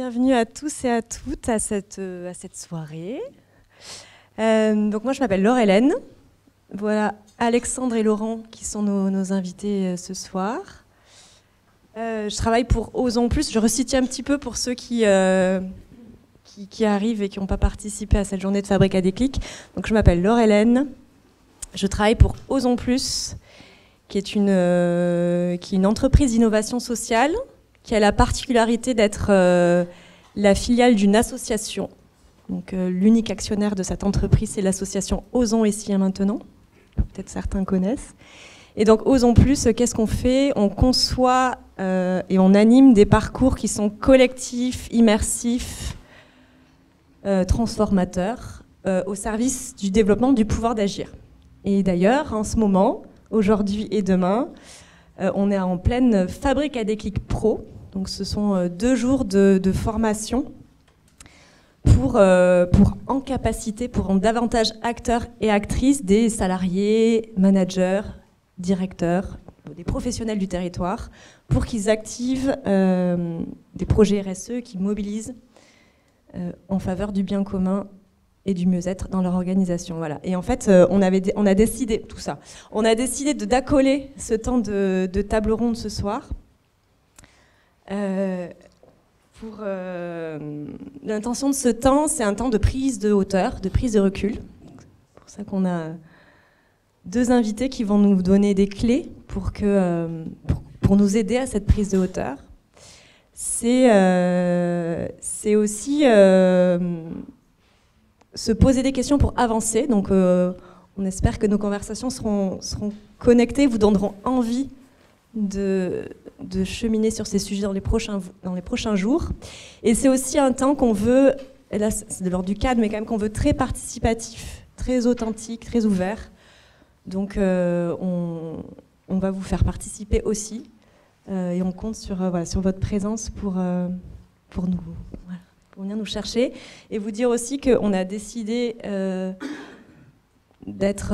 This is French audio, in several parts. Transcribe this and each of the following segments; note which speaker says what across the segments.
Speaker 1: Bienvenue à tous et à toutes à cette soirée. Donc moi je m'appelle Laure-Hélène. Voilà Alexandre et Laurent qui sont nos invités ce soir. Je travaille pour Osons Plus. Je resitue un petit peu pour ceux qui arrivent et qui n'ont pas participé à cette journée de Fabrique à déclic. Donc je m'appelle Laure-Hélène. Je travaille pour Osons Plus, qui est une entreprise d'innovation sociale qui a la particularité d'être la filiale d'une association. Donc l'unique actionnaire de cette entreprise, c'est l'association Osons Ici et Maintenant. Peut-être certains connaissent. Et donc Osons Plus, qu'est-ce qu'on fait? On conçoit et on anime des parcours qui sont collectifs, immersifs, transformateurs, au service du développement du pouvoir d'agir. Et d'ailleurs, en ce moment, aujourd'hui et demain, on est en pleine Fabrique à déclic Pro. Donc ce sont 2 jours de formation pour en capacité, pour rendre davantage acteurs et actrices des salariés, managers, directeurs, des professionnels du territoire, pour qu'ils activent des projets RSE qui mobilisent en faveur du bien commun et du mieux-être dans leur organisation. Voilà. Et en fait, on a décidé tout ça. On a décidé d'accoler ce temps de table ronde ce soir. L'intention de ce temps, c'est un temps de prise de hauteur, de prise de recul. C'est pour ça qu'on a 2 invités qui vont nous donner des clés pour nous aider à cette prise de hauteur. C'est aussi se poser des questions pour avancer. Donc, on espère que nos conversations seront connectées, vous donneront envie de cheminer sur ces sujets dans les prochains jours. Et c'est aussi un temps qu'on veut, et là c'est de l'ordre du cadre, mais quand même qu'on veut très participatif, très authentique, très ouvert. Donc on va vous faire participer aussi, et on compte sur votre présence pour venir nous chercher, et vous dire aussi qu'on a décidé d'être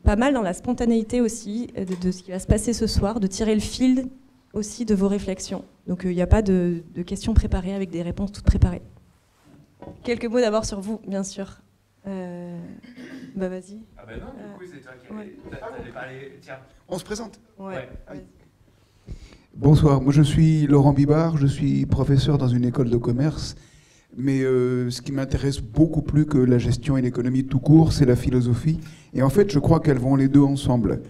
Speaker 1: pas mal dans la spontanéité aussi de ce qui va se passer ce soir, de tirer le fil aussi de vos réflexions. Donc il n'y a pas de questions préparées avec des réponses toutes préparées. Quelques mots d'abord sur vous, bien sûr. Vas-y.
Speaker 2: Ah bah non, du coup c'est toi qui allais parler. Tiens.
Speaker 3: On se présente.
Speaker 1: Ouais.
Speaker 3: Bonsoir, moi je suis Laurent Bibard, je suis professeur dans une école de commerce. Mais ce qui m'intéresse beaucoup plus que la gestion et l'économie tout court, c'est la philosophie. Et en fait, je crois qu'elles vont les 2 ensemble.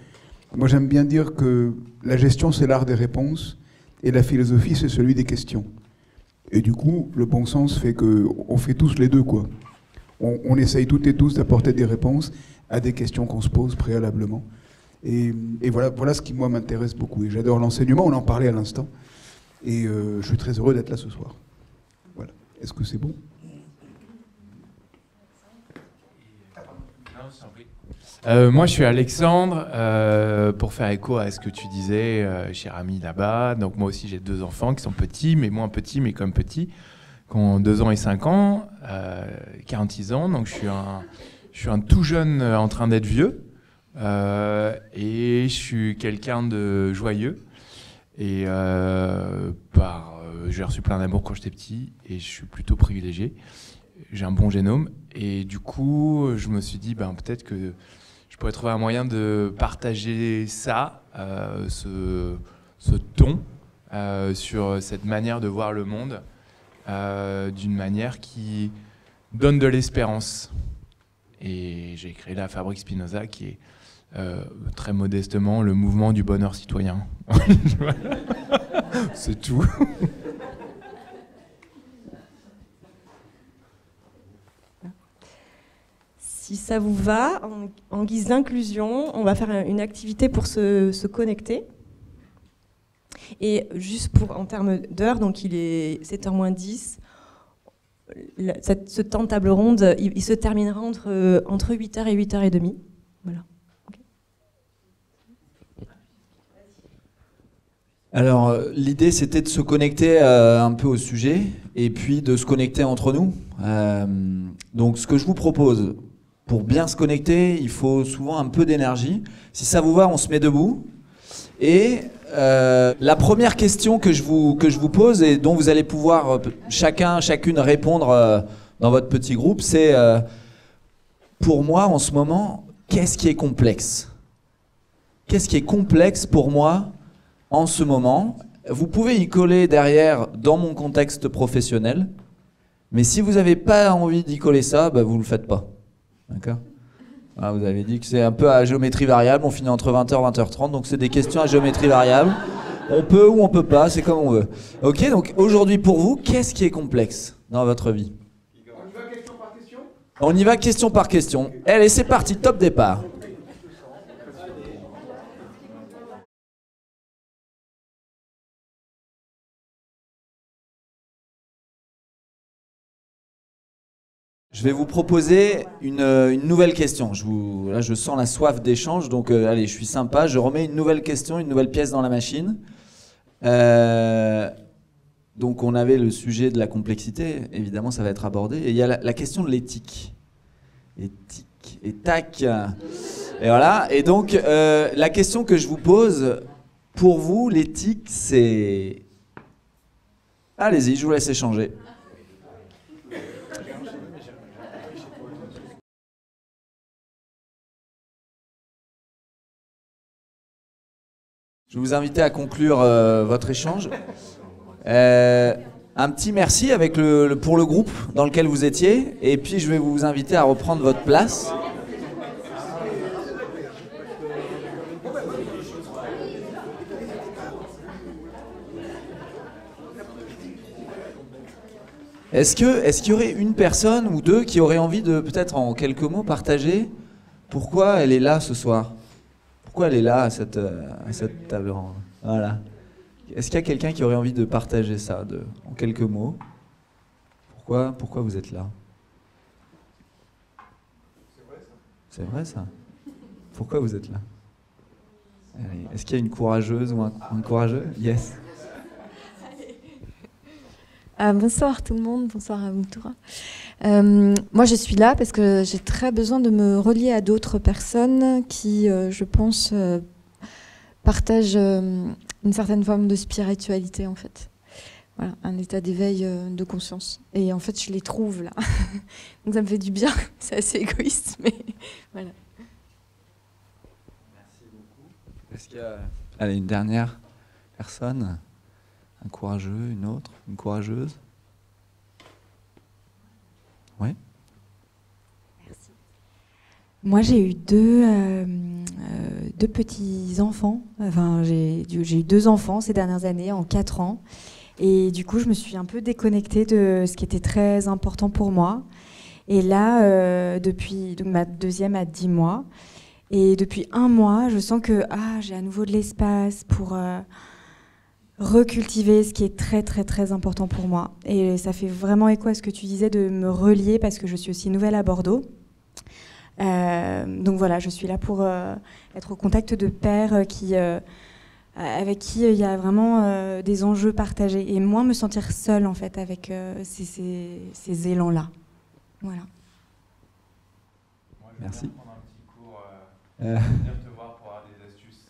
Speaker 3: Moi, j'aime bien dire que la gestion, c'est l'art des réponses, et la philosophie, c'est celui des questions. Et du coup, le bon sens fait qu'on fait tous les 2, quoi. On essaye toutes et tous d'apporter des réponses à des questions qu'on se pose préalablement. Et voilà ce qui, moi, m'intéresse beaucoup. Et j'adore l'enseignement, on en parlait à l'instant. Et je suis très heureux d'être là ce soir. Est-ce que c'est bon?
Speaker 2: Moi, je suis Alexandre. Pour faire écho à ce que tu disais, cher ami là-bas, donc moi aussi j'ai 2 enfants qui sont petits, mais moins petits, mais comme petits, qui ont 2 ans et 5 ans, 46 ans. Donc je suis un tout jeune en train d'être vieux, et je suis quelqu'un de joyeux. Et j'ai reçu plein d'amour quand j'étais petit et je suis plutôt privilégié. J'ai un bon génome et du coup, je me suis dit peut-être que je pourrais trouver un moyen de partager ça, ce ton, sur cette manière de voir le monde, d'une manière qui donne de l'espérance. Et j'ai créé la Fabrique Spinoza qui est très modestement le mouvement du bonheur citoyen. C'est tout.
Speaker 1: Si ça vous va, en guise d'inclusion, on va faire une activité pour se connecter. Et juste en termes d'heure, donc il est 7h moins 10, ce temps de table ronde, il se terminera entre 8h et 8h30. Voilà.
Speaker 4: Alors, l'idée, c'était de se connecter un peu au sujet et puis de se connecter entre nous. Donc, ce que je vous propose, pour bien se connecter, il faut souvent un peu d'énergie. Si ça vous va, on se met debout Et la première question que je vous pose et dont vous allez pouvoir chacune répondre dans votre petit groupe, c'est pour moi en ce moment, qu'est-ce qui est complexe ? Qu'est-ce qui est complexe pour moi en ce moment ? Vous pouvez y coller derrière dans mon contexte professionnel, mais si vous n'avez pas envie d'y coller ça, bah vous ne le faites pas. D'accord ? Ah, vous avez dit que c'est un peu à géométrie variable, on finit entre 20h et 20h30, donc c'est des questions à géométrie variable. On peut ou on peut pas, c'est comme on veut. Ok, donc aujourd'hui pour vous, qu'est-ce qui est complexe dans votre vie ?
Speaker 3: On y va question par question ?
Speaker 4: On y va question par question. Allez, c'est parti, top départ. Je vais vous proposer une nouvelle question. Là, je sens la soif d'échange, donc allez, je suis sympa. Je remets une nouvelle question, une nouvelle pièce dans la machine. Donc, on avait le sujet de la complexité. Évidemment, ça va être abordé. Et il y a la question de l'éthique. Éthique. Et tac. Et voilà. Et donc, la question que je vous pose, pour vous, l'éthique, c'est... Allez-y, je vous laisse échanger. Je vais vous inviter à conclure votre échange. Un petit merci pour le groupe dans lequel vous étiez. Et puis je vais vous inviter à reprendre votre place. Est-ce qu'il y aurait une personne ou deux qui aurait envie de, peut-être en quelques mots, partager pourquoi elle est là ce soir ? Pourquoi elle est là à cette table ronde ? Voilà. Est-ce qu'il y a quelqu'un qui aurait envie de partager ça en quelques mots ? Pourquoi vous êtes là ? C'est vrai ça ? Pourquoi vous êtes là ? Allez, est-ce qu'il y a une courageuse ou un courageux ? Yes.
Speaker 5: Bonsoir tout le monde, bonsoir à Moutoura. Moi je suis là parce que j'ai très besoin de me relier à d'autres personnes qui, je pense, partagent une certaine forme de spiritualité en fait. Voilà, un état d'éveil de conscience. Et en fait je les trouve là. Donc ça me fait du bien, c'est assez égoïste, mais voilà.
Speaker 4: Merci beaucoup. Est-ce qu'il y a... Allez, une dernière personne ? Un courageux, une autre, une courageuse. Oui.
Speaker 6: Merci. Moi, j'ai eu deux petits-enfants. Enfin, j'ai eu 2 enfants ces dernières années, en 4 ans. Et du coup, je me suis un peu déconnectée de ce qui était très important pour moi. Et là, depuis donc, ma deuxième a 10 mois. Et depuis 1 mois, je sens que j'ai à nouveau de l'espace pour... recultiver ce qui est très très très important pour moi. Et ça fait vraiment écho à ce que tu disais de me relier parce que je suis aussi nouvelle à Bordeaux. Donc voilà, je suis là pour être au contact de pairs avec qui il y a vraiment des enjeux partagés et moins me sentir seule en fait avec ces élans-là. Voilà.
Speaker 2: Moi, je vais
Speaker 4: Merci.
Speaker 2: prendre un petit cours, venir te voir pour avoir des astuces.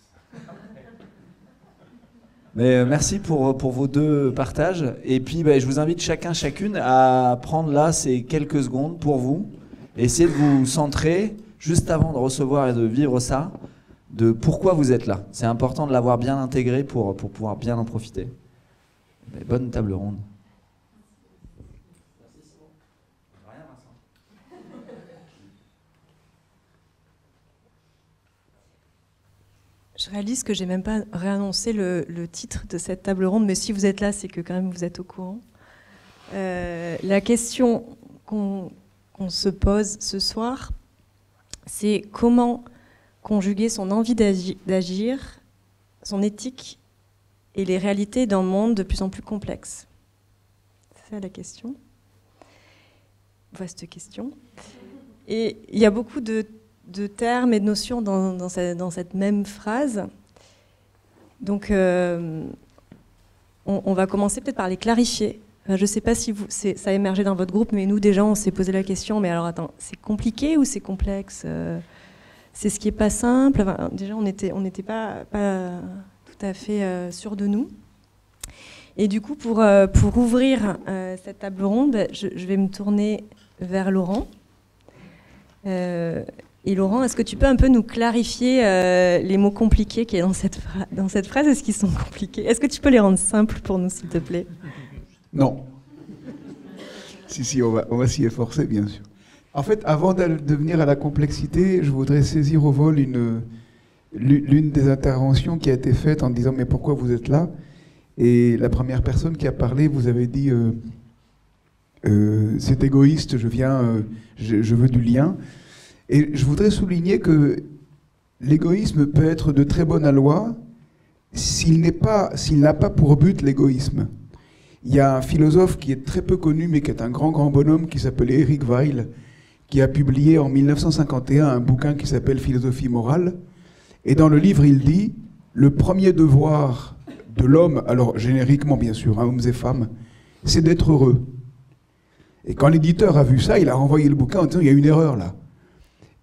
Speaker 4: Mais merci pour vos 2 partages. Et puis, je vous invite chacune à prendre là ces quelques secondes pour vous. Essayez de vous centrer juste avant de recevoir et de vivre ça, de pourquoi vous êtes là. C'est important de l'avoir bien intégré pour pouvoir bien en profiter. Mais bonne table ronde.
Speaker 1: Je réalise que j'ai même pas réannoncé le titre de cette table ronde, mais si vous êtes là, c'est que quand même vous êtes au courant. La question qu'on se pose ce soir, c'est comment conjuguer son envie d'agir, son éthique et les réalités d'un monde de plus en plus complexe. C'est ça la question. Vaste question. Et il y a beaucoup de termes et de notions dans cette même phrase. Donc, on va commencer peut-être par les clarifier. Je ne sais pas si ça a émergé dans votre groupe, mais nous, déjà, on s'est posé la question, mais alors, attends, c'est compliqué ou c'est complexe ? C'est ce qui n'est pas simple. Enfin, déjà, on n'était pas tout à fait sûrs de nous. Et du coup, pour ouvrir cette table ronde, je vais me tourner vers Laurent. Et Laurent, est-ce que tu peux un peu nous clarifier les mots compliqués qu'il y a dans cette phrase? Est-ce qu'ils sont compliqués? Est-ce que tu peux les rendre simples pour nous, s'il te plaît?
Speaker 3: Non. Si, on va s'y efforcer, bien sûr. En fait, avant de venir à la complexité, je voudrais saisir au vol l'une des interventions qui a été faite en disant « Mais pourquoi vous êtes là ?» Et la première personne qui a parlé, vous avez dit c'est égoïste, je veux du lien. Et je voudrais souligner que l'égoïsme peut être de très bon aloi s'il n'a pas pour but l'égoïsme. Il y a un philosophe qui est très peu connu, mais qui est un grand bonhomme, qui s'appelait Eric Weil, qui a publié en 1951 un bouquin qui s'appelle Philosophie morale. Et dans le livre, il dit « Le premier devoir de l'homme, alors génériquement bien sûr, hommes et femmes, c'est d'être heureux. » Et quand l'éditeur a vu ça, il a renvoyé le bouquin en disant « Il y a une erreur là ».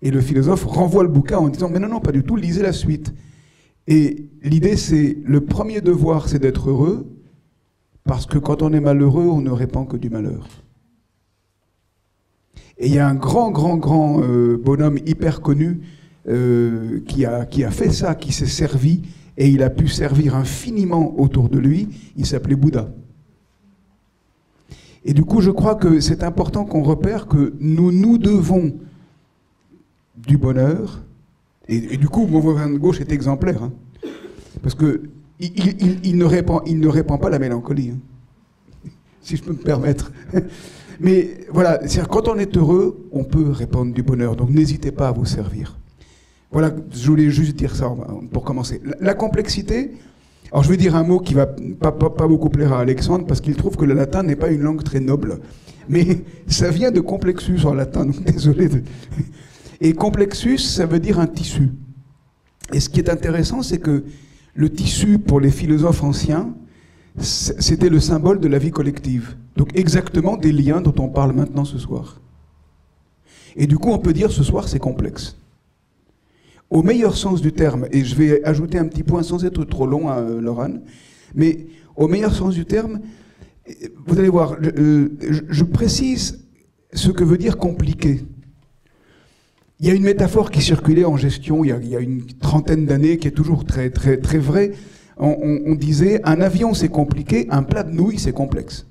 Speaker 3: Et le philosophe renvoie le bouquin en disant « Mais non, pas du tout, lisez la suite. » Et l'idée, c'est le premier devoir, c'est d'être heureux, parce que quand on est malheureux, on ne répand que du malheur. Et il y a un grand bonhomme hyper connu qui a fait ça, qui s'est servi, et il a pu servir infiniment autour de lui. Il s'appelait Bouddha. Et du coup, je crois que c'est important qu'on repère que nous devons du bonheur. Et du coup, mon voisin de gauche est exemplaire. Hein, parce que il ne répand pas la mélancolie. Hein, si je peux me permettre. Mais voilà, c'est-à-dire, quand on est heureux, on peut répandre du bonheur. Donc n'hésitez pas à vous servir. Voilà, je voulais juste dire ça pour commencer. La complexité, alors je vais dire un mot qui va pas beaucoup plaire à Alexandre, parce qu'il trouve que le latin n'est pas une langue très noble. Mais ça vient de complexus en latin, donc désolé. Et complexus, ça veut dire un tissu. Et ce qui est intéressant, c'est que le tissu, pour les philosophes anciens, c'était le symbole de la vie collective. Donc exactement des liens dont on parle maintenant ce soir. Et du coup, on peut dire ce soir, c'est complexe. Au meilleur sens du terme, et je vais ajouter un petit point sans être trop long à Laurent, mais au meilleur sens du terme, vous allez voir, je précise ce que veut dire compliqué. Il y a une métaphore qui circulait en gestion il y a une trentaine d'années, qui est toujours très vraie. On disait, un avion c'est compliqué, un plat de nouilles c'est complexe.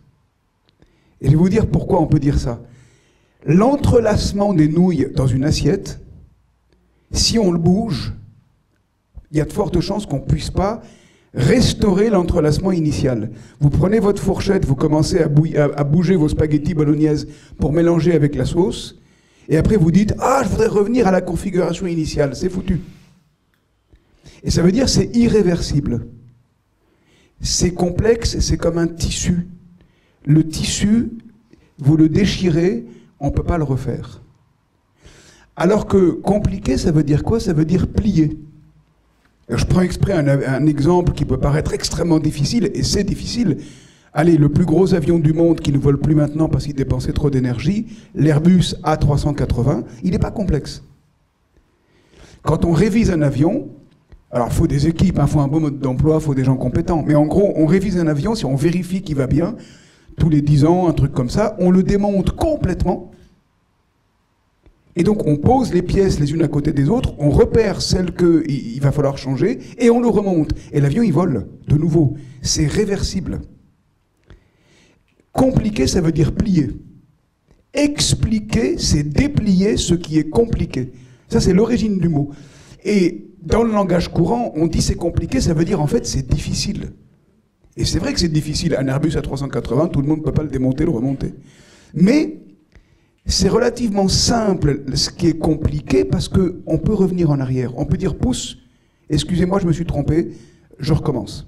Speaker 3: Et je vais vous dire pourquoi on peut dire ça. L'entrelacement des nouilles dans une assiette, si on le bouge, il y a de fortes chances qu'on ne puisse pas restaurer l'entrelacement initial. Vous prenez votre fourchette, vous commencez à bouger vos spaghettis bolognaise pour mélanger avec la sauce, et après vous dites « Ah, je voudrais revenir à la configuration initiale », c'est foutu. Et ça veut dire c'est irréversible. C'est complexe, c'est comme un tissu. Le tissu, vous le déchirez, on ne peut pas le refaire. Alors que compliqué, ça veut dire quoi? Ça veut dire plier. Je prends exprès un exemple qui peut paraître extrêmement difficile, et c'est difficile. Allez, le plus gros avion du monde qui ne vole plus maintenant parce qu'il dépensait trop d'énergie, l'Airbus A380, il n'est pas complexe. Quand on révise un avion, alors il faut des équipes, il faut un bon mode d'emploi, il faut des gens compétents, mais en gros, on révise un avion, si on vérifie qu'il va bien, tous les 10 ans, un truc comme ça, on le démonte complètement, et donc on pose les pièces les unes à côté des autres, on repère celles qu'il va falloir changer, et on le remonte. Et l'avion, il vole, de nouveau. C'est réversible. Compliqué, ça veut dire plier. Expliquer, c'est déplier ce qui est compliqué. Ça, c'est l'origine du mot. Et dans le langage courant, on dit c'est compliqué, ça veut dire en fait c'est difficile. Et c'est vrai que c'est difficile. Un Airbus A380, tout le monde ne peut pas le démonter, le remonter. Mais c'est relativement simple ce qui est compliqué parce qu'on peut revenir en arrière. On peut dire pouce, excusez-moi, je me suis trompé, je recommence.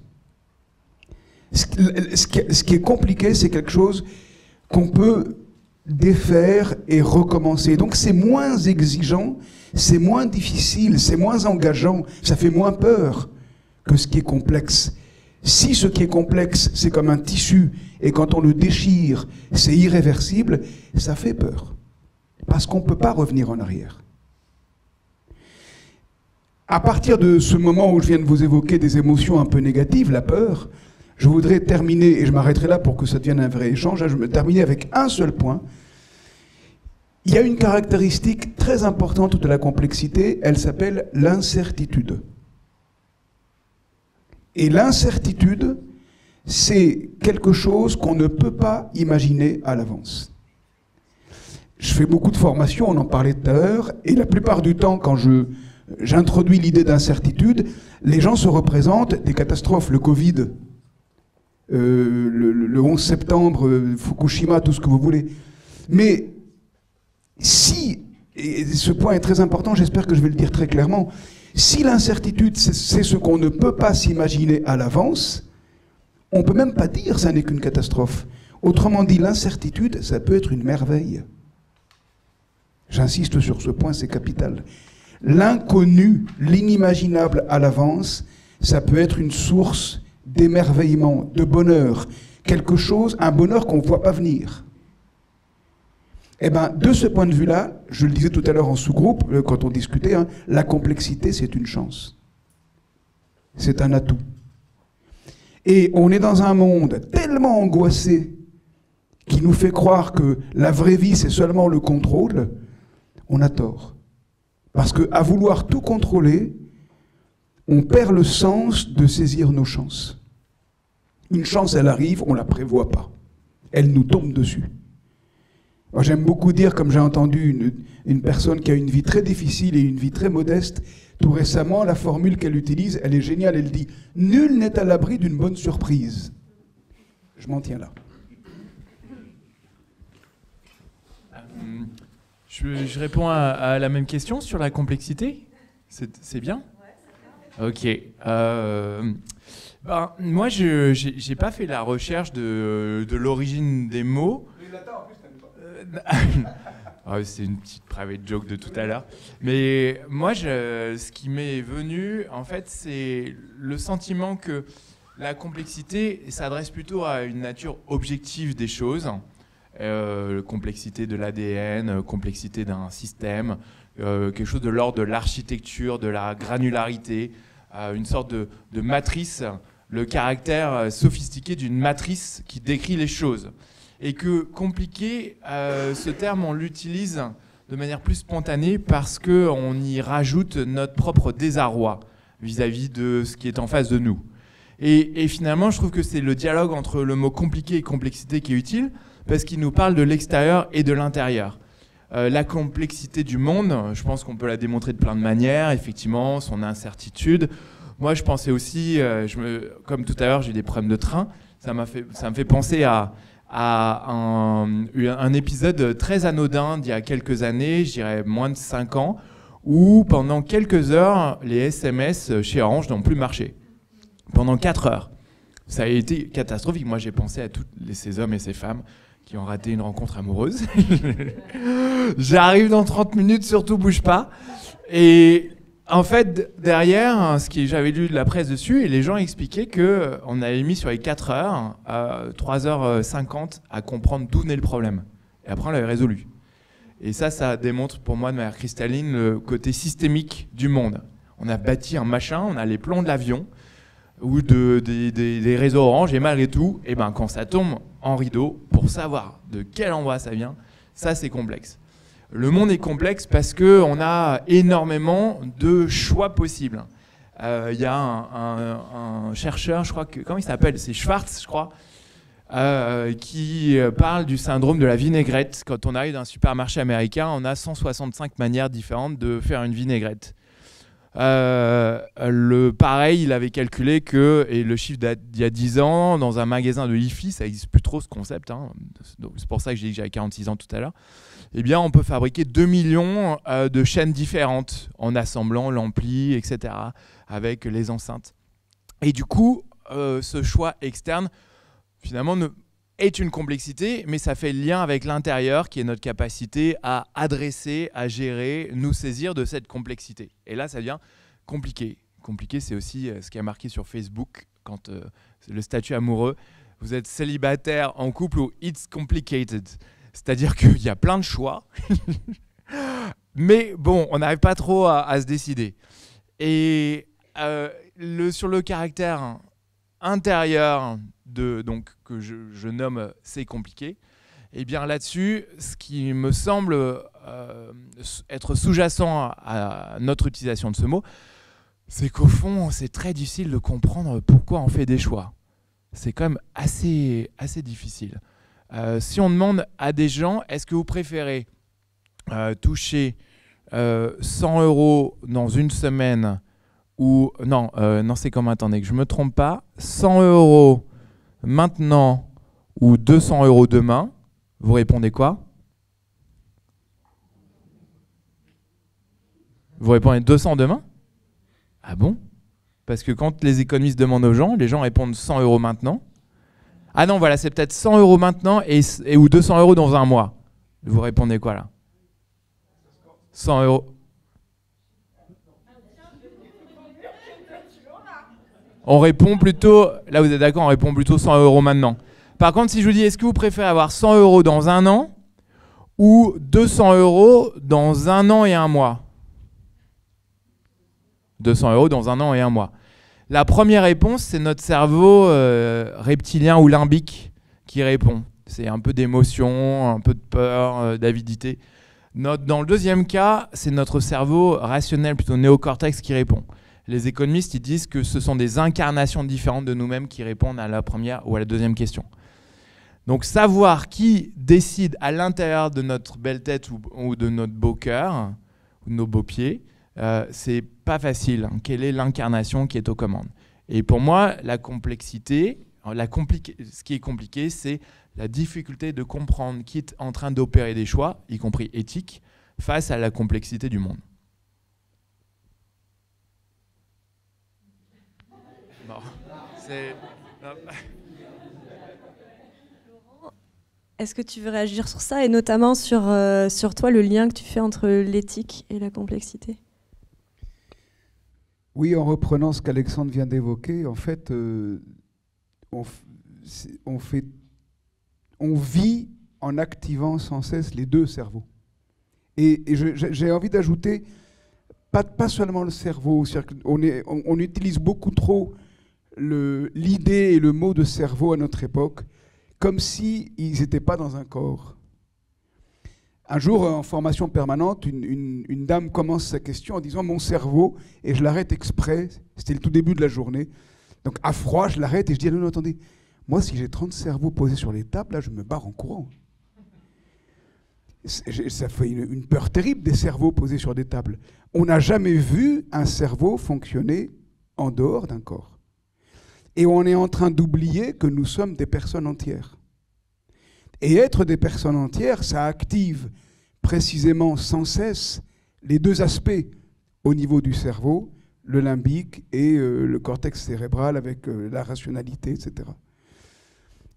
Speaker 3: Ce qui est compliqué, c'est quelque chose qu'on peut défaire et recommencer. Donc c'est moins exigeant, c'est moins difficile, c'est moins engageant, ça fait moins peur que ce qui est complexe. Si ce qui est complexe, c'est comme un tissu, et quand on le déchire, c'est irréversible, ça fait peur. Parce qu'on ne peut pas revenir en arrière. À partir de ce moment où je viens de vous évoquer des émotions un peu négatives, la peur, je voudrais terminer, et je m'arrêterai là pour que ça devienne un vrai échange, je vais terminer avec un seul point. Il y a une caractéristique très importante de la complexité, elle s'appelle l'incertitude. Et l'incertitude, c'est quelque chose qu'on ne peut pas imaginer à l'avance. Je fais beaucoup de formations, on en parlait tout à l'heure, et la plupart du temps, quand j'introduis l'idée d'incertitude, les gens se représentent des catastrophes, le Covid, le 11 septembre, Fukushima, tout ce que vous voulez. Mais si, et ce point est très important, j'espère que je vais le dire très clairement, si l'incertitude, c'est ce qu'on ne peut pas s'imaginer à l'avance, on ne peut même pas dire que ça n'est qu'une catastrophe. Autrement dit, l'incertitude, ça peut être une merveille. J'insiste sur ce point, c'est capital. L'inconnu, l'inimaginable à l'avance, ça peut être une source d'émerveillement, de bonheur. Quelque chose, un bonheur qu'on ne voit pas venir. Eh bien, de ce point de vue-là, je le disais tout à l'heure en sous-groupe, quand on discutait, la complexité, c'est une chance. C'est un atout. Et on est dans un monde tellement angoissé qui nous fait croire que la vraie vie, c'est seulement le contrôle, on a tort. Parce qu'à vouloir tout contrôler, on perd le sens de saisir nos chances. Une chance, elle arrive, on ne la prévoit pas. Elle nous tombe dessus. Moi, j'aime beaucoup dire, comme j'ai entendu une personne qui a une vie très difficile et une vie très modeste, tout récemment, la formule qu'elle utilise, elle est géniale, elle dit « Nul n'est à l'abri d'une bonne surprise ». Je m'en tiens là.
Speaker 2: Je réponds à la même question sur la complexité. C'est bien ? Ok. Moi, je n'ai pas fait la recherche de l'origine des mots. C'est une petite private joke de tout à l'heure. Mais moi, ce qui m'est venu, en fait, c'est le sentiment que la complexité s'adresse plutôt à une nature objective des choses. Complexité de l'ADN, complexité d'un système, quelque chose de l'ordre de l'architecture, de la granularité, une sorte de matrice, le caractère sophistiqué d'une matrice qui décrit les choses. Et que compliqué, ce terme, on l'utilise de manière plus spontanée parce qu'on y rajoute notre propre désarroi vis-à-vis de ce qui est en face de nous. Et finalement, je trouve que c'est le dialogue entre le mot compliqué et complexité qui est utile, parce qu'il nous parle de l'extérieur et de l'intérieur. La complexité du monde, je pense qu'on peut la démontrer de plein de manières, effectivement, son incertitude. Moi, je pensais aussi, comme tout à l'heure, j'ai des problèmes de train, ça me fait penser à un épisode très anodin d'il y a quelques années, je dirais moins de 5 ans, où pendant quelques heures, les SMS chez Orange n'ont plus marché. Pendant 4 heures. Ça a été catastrophique. Moi, j'ai pensé à tous ces hommes et ces femmes qui ont raté une rencontre amoureuse. J'arrive dans 30 minutes, surtout bouge pas. Et en fait, derrière, j'avais lu de la presse dessus, et les gens expliquaient qu'on avait mis sur les 4 heures, 3h50 à comprendre d'où venait le problème. Et après, on l'avait résolu. Et ça démontre pour moi de manière cristalline le côté systémique du monde. On a bâti un machin, on a les plombs de l'avion, ou des réseaux Orange, et malgré tout, quand ça tombe en rideau, pour savoir de quel endroit ça vient, ça c'est complexe. Le monde est complexe parce qu'on a énormément de choix possibles. Y a un chercheur, je crois comment il s'appelle, c'est Schwartz, je crois, qui parle du syndrome de la vinaigrette. Quand on arrive dans un supermarché américain, on a 165 manières différentes de faire une vinaigrette. Pareil, il avait calculé que, et le chiffre d'il y a 10 ans, dans un magasin de hi-fi, ça n'existe plus trop ce concept, c'est pour ça que j'ai dit que j'avais 46 ans tout à l'heure, on peut fabriquer 2 millions de chaînes différentes en assemblant l'ampli, etc., avec les enceintes. Et du coup, ce choix externe, finalement, est une complexité, mais ça fait le lien avec l'intérieur, qui est notre capacité à adresser, à gérer, nous saisir de cette complexité. Et là, ça devient compliqué. Compliqué, c'est aussi ce qui a marqué sur Facebook, quand le statut amoureux, vous êtes célibataire en couple ou it's complicated. C'est-à-dire qu'il y a plein de choix, mais bon, on n'arrive pas trop à se décider. Et sur le caractère intérieur donc, que je nomme « c'est compliqué », et bien là-dessus, ce qui me semble être sous-jacent à notre utilisation de ce mot, c'est qu'au fond, c'est très difficile de comprendre pourquoi on fait des choix. C'est quand même assez difficile. Si on demande à des gens, est-ce que vous préférez toucher 100 € dans une semaine ou... Non, c'est comme, attendez, que je ne me trompe pas. 100 € maintenant ou 200 € demain, vous répondez quoi? Vous répondez 200 demain? Ah bon? Parce que quand les économistes demandent aux gens, les gens répondent 100 € maintenant. Ah non, voilà, c'est peut-être 100 € maintenant ou 200 € dans un mois. Vous répondez quoi là? 100 €. On répond plutôt, là vous êtes d'accord, on répond plutôt 100 € maintenant. Par contre, si je vous dis, est-ce que vous préférez avoir 100 € dans un an ou 200 € dans un an et un mois? 200 € dans un an et un mois. La première réponse, c'est notre cerveau reptilien ou limbique qui répond. C'est un peu d'émotion, un peu de peur, d'avidité. Dans le deuxième cas, c'est notre cerveau rationnel, plutôt néocortex, qui répond. Les économistes ils disent que ce sont des incarnations différentes de nous-mêmes qui répondent à la première ou à la deuxième question. Donc savoir qui décide à l'intérieur de notre belle tête ou de notre beau cœur, ou de nos beaux pieds, c'est pas facile. Quelle est l'incarnation qui est aux commandes? Et pour moi, la complexité, ce qui est compliqué, c'est la difficulté de comprendre qui est en train d'opérer des choix, y compris éthiques, face à la complexité du monde. Bon, c'est...
Speaker 1: Est-ce que tu veux réagir sur ça et notamment sur toi, le lien que tu fais entre l'éthique et la complexité?
Speaker 3: Oui, en reprenant ce qu'Alexandre vient d'évoquer, en fait, on vit en activant sans cesse les deux cerveaux. Et j'ai envie d'ajouter, pas seulement le cerveau, on utilise beaucoup trop l'idée et le mot de cerveau à notre époque, comme s'ils n'étaient pas dans un corps. Un jour, en formation permanente, une dame commence sa question en disant « mon cerveau », et je l'arrête exprès, c'était le tout début de la journée. Donc à froid, je l'arrête et je dis « non, attendez, moi si j'ai 30 cerveaux posés sur les tables, là je me barre en courant ». Ça fait une peur terrible des cerveaux posés sur des tables. On n'a jamais vu un cerveau fonctionner en dehors d'un corps. Et on est en train d'oublier que nous sommes des personnes entières. Et être des personnes entières, ça active précisément sans cesse les deux aspects au niveau du cerveau, le limbique et le cortex cérébral avec la rationalité, etc.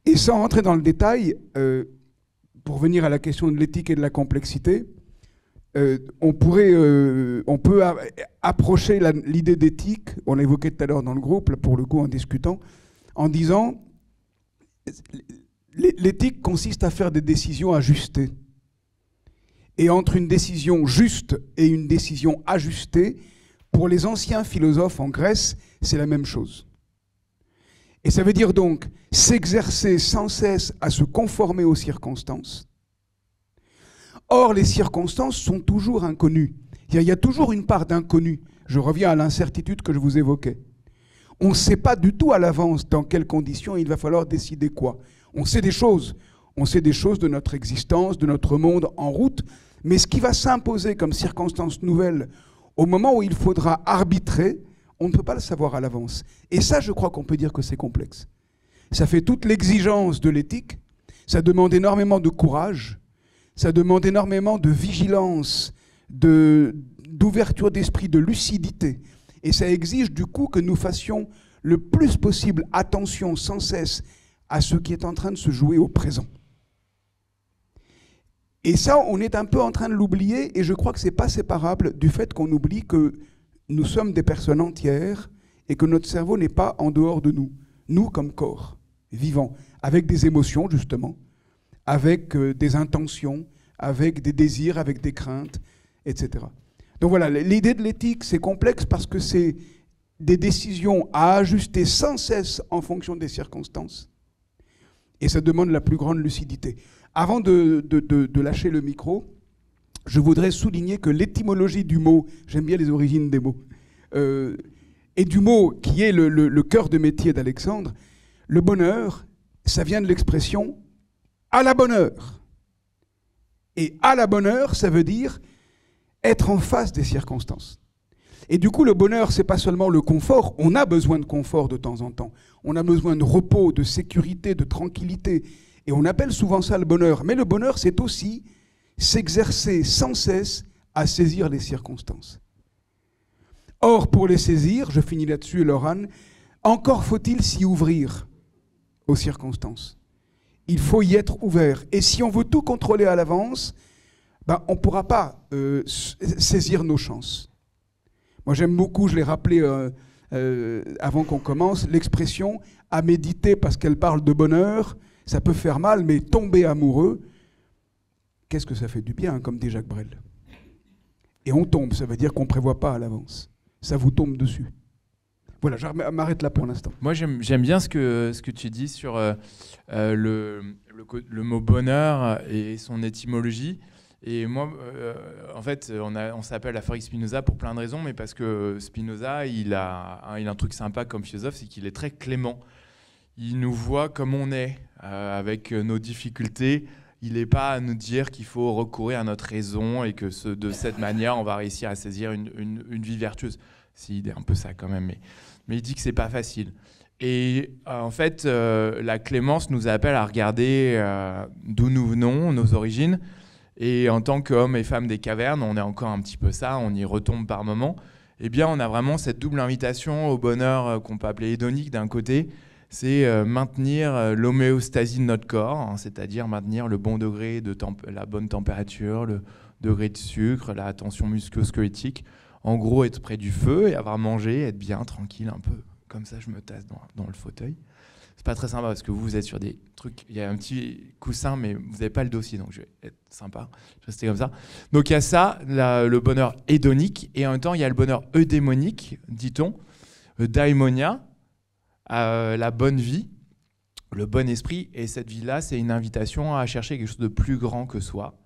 Speaker 3: Et sans rentrer dans le détail, pour venir à la question de l'éthique et de la complexité, on peut approcher l'idée d'éthique, on l'évoquait tout à l'heure dans le groupe, là, pour le coup en discutant, en disant l'éthique consiste à faire des décisions ajustées. Et entre une décision juste et une décision ajustée, pour les anciens philosophes en Grèce, c'est la même chose. Et ça veut dire donc s'exercer sans cesse à se conformer aux circonstances. Or, les circonstances sont toujours inconnues. Il y a toujours une part d'inconnu. Je reviens à l'incertitude que je vous évoquais. On ne sait pas du tout à l'avance dans quelles conditions il va falloir décider quoi. On sait des choses. On sait des choses de notre existence, de notre monde en route. Mais ce qui va s'imposer comme circonstance nouvelle au moment où il faudra arbitrer, on ne peut pas le savoir à l'avance. Et ça, je crois qu'on peut dire que c'est complexe. Ça fait toute l'exigence de l'éthique. Ça demande énormément de courage. Ça demande énormément de vigilance, d'ouverture d'esprit, de lucidité. Et ça exige du coup que nous fassions le plus possible attention sans cesse à ce qui est en train de se jouer au présent. Et ça, on est un peu en train de l'oublier, et je crois que ce n'est pas séparable du fait qu'on oublie que nous sommes des personnes entières et que notre cerveau n'est pas en dehors de nous. Nous comme corps, vivants, avec des émotions justement, avec des intentions, avec des désirs, avec des craintes, etc. Donc voilà, l'idée de l'éthique, c'est complexe parce que c'est des décisions à ajuster sans cesse en fonction des circonstances. Et ça demande la plus grande lucidité. Avant de lâcher le micro, je voudrais souligner que l'étymologie du mot, j'aime bien les origines des mots, et du mot qui est le cœur de métier d'Alexandre, le bonheur, ça vient de l'expression « à la bonne heure ». Et « à la bonne heure », ça veut dire être en face des circonstances. Et du coup, le bonheur, c'est pas seulement le confort. On a besoin de confort de temps en temps. On a besoin de repos, de sécurité, de tranquillité. Et on appelle souvent ça le bonheur. Mais le bonheur, c'est aussi s'exercer sans cesse à saisir les circonstances. Or, pour les saisir, je finis là-dessus, Laurent, encore faut-il s'y ouvrir aux circonstances. Il faut y être ouvert. Et si on veut tout contrôler à l'avance, ben, on ne pourra pas saisir nos chances. Moi, j'aime beaucoup, je l'ai rappelé avant qu'on commence, l'expression « à méditer » parce qu'elle parle de bonheur. Ça peut faire mal, mais tomber amoureux, qu'est-ce que ça fait du bien, hein, comme dit Jacques Brel. Et on tombe, ça veut dire qu'on ne prévoit pas à l'avance. Ça vous tombe dessus. Voilà, je m'arrête là pour l'instant.
Speaker 2: Moi, j'aime bien ce que tu dis sur le mot bonheur et son étymologie. Et moi, en fait, on s'appelle Affaire Spinoza pour plein de raisons, mais parce que Spinoza, il a un truc sympa comme philosophe, c'est qu'il est très clément. Il nous voit comme on est, avec nos difficultés. Il n'est pas à nous dire qu'il faut recourir à notre raison et que de cette manière, on va réussir à saisir une vie vertueuse. Si, il est un peu ça quand même, mais il dit que c'est pas facile. Et en fait, la clémence nous appelle à regarder d'où nous venons, nos origines. Et en tant qu'hommes et femmes des cavernes, on est encore un petit peu ça, on y retombe par moments. Eh bien, on a vraiment cette double invitation au bonheur qu'on peut appeler hédonique d'un côté, c'est maintenir l'homéostasie de notre corps, hein, c'est-à-dire maintenir le bon degré la bonne température, le degré de sucre, la tension musculo-squelettique. En gros, être près du feu et avoir mangé, être bien, tranquille, un peu. Comme ça, je me tasse dans le fauteuil. C'est pas très sympa parce que vous êtes sur des trucs, il y a un petit coussin, mais vous n'avez pas le dossier, donc je vais être sympa. Je vais rester comme ça. Donc il y a ça, le bonheur hédonique, et en même temps, il y a le bonheur eudémonique, dit-on, daimonia, la bonne vie, le bon esprit. Et cette vie-là, c'est une invitation à chercher quelque chose de plus grand que soi.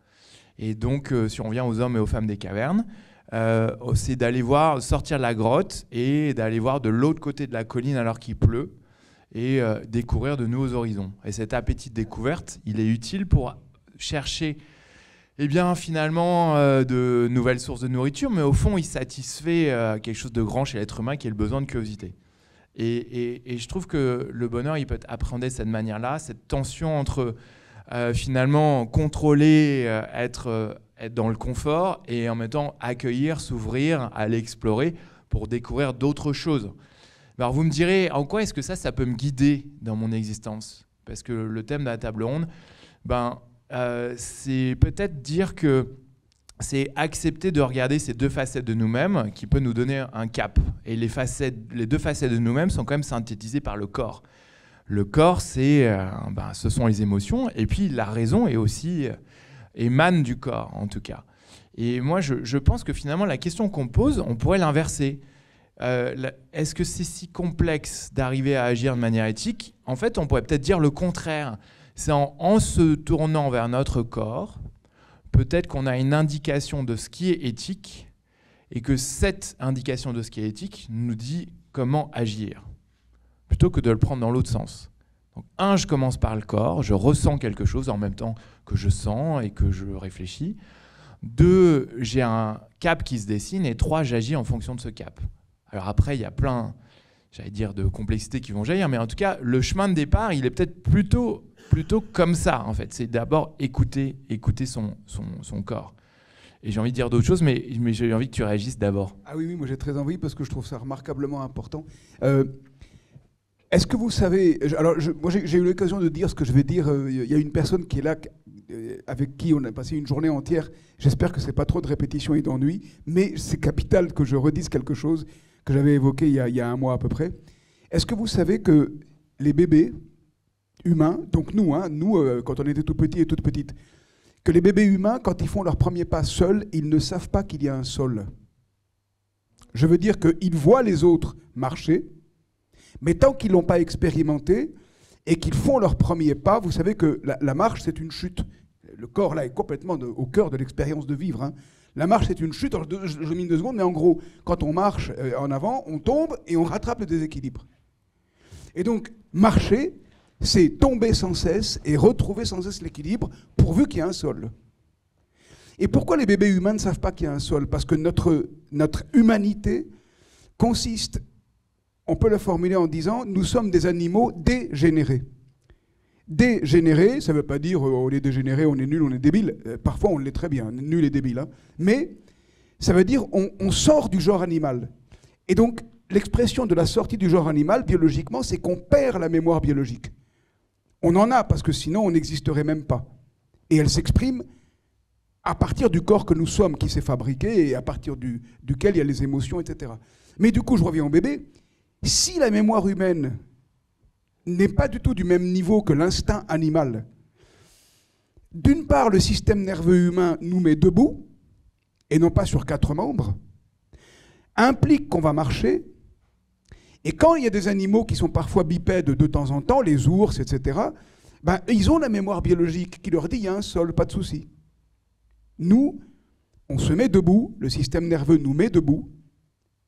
Speaker 2: Et donc, si on revient aux hommes et aux femmes des cavernes, c'est d'aller sortir de la grotte et d'aller voir de l'autre côté de la colline alors qu'il pleut et découvrir de nouveaux horizons. Et cet appétit de découverte, il est utile pour chercher finalement de nouvelles sources de nourriture, mais au fond, il satisfait quelque chose de grand chez l'être humain qui est le besoin de curiosité. Et je trouve que le bonheur, il peut être appréhendé de cette manière-là, cette tension entre finalement contrôler, être dans le confort et en même temps accueillir, s'ouvrir, aller explorer pour découvrir d'autres choses. Alors vous me direz, en quoi est-ce que ça peut me guider dans mon existence? Parce que le thème de la table ronde, c'est peut-être dire que c'est accepter de regarder ces deux facettes de nous-mêmes qui peut nous donner un cap. Et les deux facettes de nous-mêmes sont quand même synthétisées par le corps. Le corps, ce sont les émotions, et puis la raison est aussi émane du corps, en tout cas. Et moi, je pense que finalement, la question qu'on pose, on pourrait l'inverser. Est-ce que c'est si complexe d'arriver à agir de manière éthique? En fait, on pourrait peut-être dire le contraire. C'est en se tournant vers notre corps, peut-être qu'on a une indication de ce qui est éthique, et que cette indication de ce qui est éthique nous dit comment agir, plutôt que de le prendre dans l'autre sens. Donc, je commence par le corps, je ressens quelque chose en même temps que je sens et que je réfléchis. 2, j'ai un cap qui se dessine. Et 3, j'agis en fonction de ce cap. Alors après, il y a plein, de complexités qui vont jaillir, mais en tout cas, le chemin de départ, il est peut-être plutôt comme ça, en fait. C'est d'abord écouter son corps. Et j'ai envie de dire d'autres choses, mais j'ai envie que tu réagisses d'abord.
Speaker 3: Ah oui, moi j'ai très envie parce que je trouve ça remarquablement important. Est-ce que vous savez... moi j'ai eu l'occasion de dire ce que je vais dire. Il y a une personne qui est là, avec qui on a passé une journée entière. J'espère que ce n'est pas trop de répétition et d'ennui, mais c'est capital que je redise quelque chose que j'avais évoqué il y a un mois à peu près. Est-ce que vous savez que les bébés humains, donc nous, quand on était tout petits et toutes petites, que les bébés humains, quand ils font leur premier pas seuls, ils ne savent pas qu'il y a un sol. Je veux dire qu'ils voient les autres marcher, mais tant qu'ils ne l'ont pas expérimenté et qu'ils font leur premier pas, vous savez que la marche, c'est une chute. Le corps, là, est complètement au cœur de l'expérience de vivre. Hein. La marche, c'est une chute. Alors, je mine 2 secondes, mais en gros, quand on marche en avant, on tombe et on rattrape le déséquilibre. Et donc, marcher, c'est tomber sans cesse et retrouver sans cesse l'équilibre, pourvu qu'il y ait un sol. Et pourquoi les bébés humains ne savent pas qu'il y a un sol? Parce que notre humanité consiste, on peut le formuler en disant, nous sommes des animaux dégénérés. Dégénérés, ça ne veut pas dire on est dégénéré, on est nul, on est débile. Parfois on l'est très bien, nul et débile. Hein. Mais ça veut dire on sort du genre animal. Et donc l'expression de la sortie du genre animal, biologiquement, c'est qu'on perd la mémoire biologique. On en a, parce que sinon on n'existerait même pas. Et elle s'exprime à partir du corps que nous sommes, qui s'est fabriqué, et à partir duquel il y a les émotions, etc. Mais du coup, je reviens au bébé. Si la mémoire humaine n'est pas du tout du même niveau que l'instinct animal, d'une part, le système nerveux humain nous met debout, et non pas sur 4 membres, implique qu'on va marcher, et quand il y a des animaux qui sont parfois bipèdes de temps en temps, les ours, etc., ben, ils ont la mémoire biologique qui leur dit il y a un sol, pas de souci. Nous, on se met debout, le système nerveux nous met debout,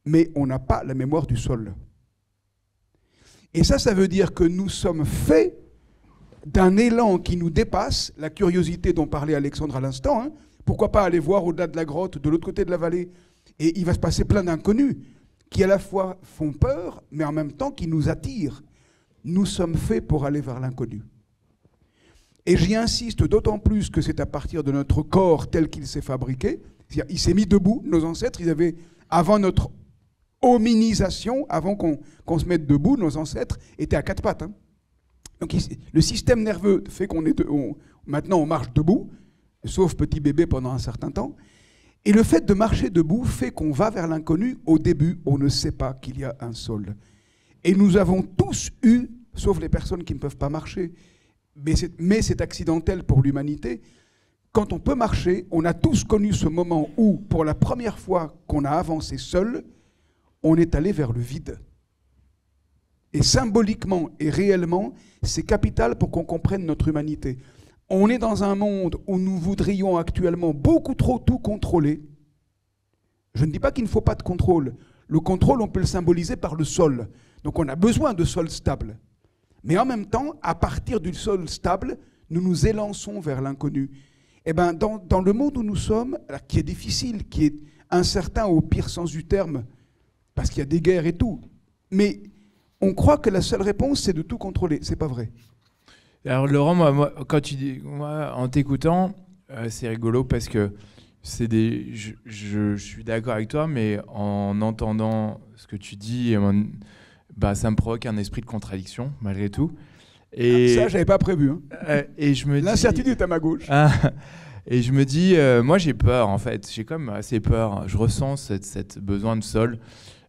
Speaker 3: mais on n'a pas la mémoire du sol. Et ça veut dire que nous sommes faits d'un élan qui nous dépasse, la curiosité dont parlait Alexandre à l'instant. Hein. Pourquoi pas aller voir au-delà de la grotte, de l'autre côté de la vallée, et il va se passer plein d'inconnus qui à la fois font peur, mais en même temps qui nous attirent. Nous sommes faits pour aller vers l'inconnu. Et j'y insiste d'autant plus que c'est à partir de notre corps tel qu'il s'est fabriqué. C'est-à-dire, il s'est mis debout, nos ancêtres, ils avaient, avant notre hominisation, avant qu'on se mette debout, nos ancêtres étaient à 4 pattes. Hein. Donc le système nerveux fait maintenant on marche debout, sauf petit bébé pendant un certain temps. Et le fait de marcher debout fait qu'on va vers l'inconnu. Au début, on ne sait pas qu'il y a un sol. Et nous avons tous eu, sauf les personnes qui ne peuvent pas marcher, mais c'est accidentel pour l'humanité, quand on peut marcher, on a tous connu ce moment où, pour la première fois qu'on a avancé seul, on est allé vers le vide. Et symboliquement et réellement, c'est capital pour qu'on comprenne notre humanité. On est dans un monde où nous voudrions actuellement beaucoup trop tout contrôler. Je ne dis pas qu'il ne faut pas de contrôle. Le contrôle, on peut le symboliser par le sol. Donc on a besoin de sol stable. Mais en même temps, à partir du sol stable, nous nous élançons vers l'inconnu. Eh bien, dans le monde où nous sommes, qui est difficile, qui est incertain au pire sens du terme, parce qu'il y a des guerres et tout, mais on croit que la seule réponse, c'est de tout contrôler. C'est pas vrai.
Speaker 2: Alors Laurent, moi quand tu dis, en t'écoutant, c'est rigolo parce que je suis d'accord avec toi, mais en entendant ce que tu dis, ça me provoque un esprit de contradiction malgré tout. Et
Speaker 3: ça, j'avais pas prévu. Hein.
Speaker 2: Et je me dis,
Speaker 3: l'incertitude est à ma gauche.
Speaker 2: Et je me dis, moi j'ai peur en fait, j'ai quand même assez peur. Je ressens cette besoin de sol.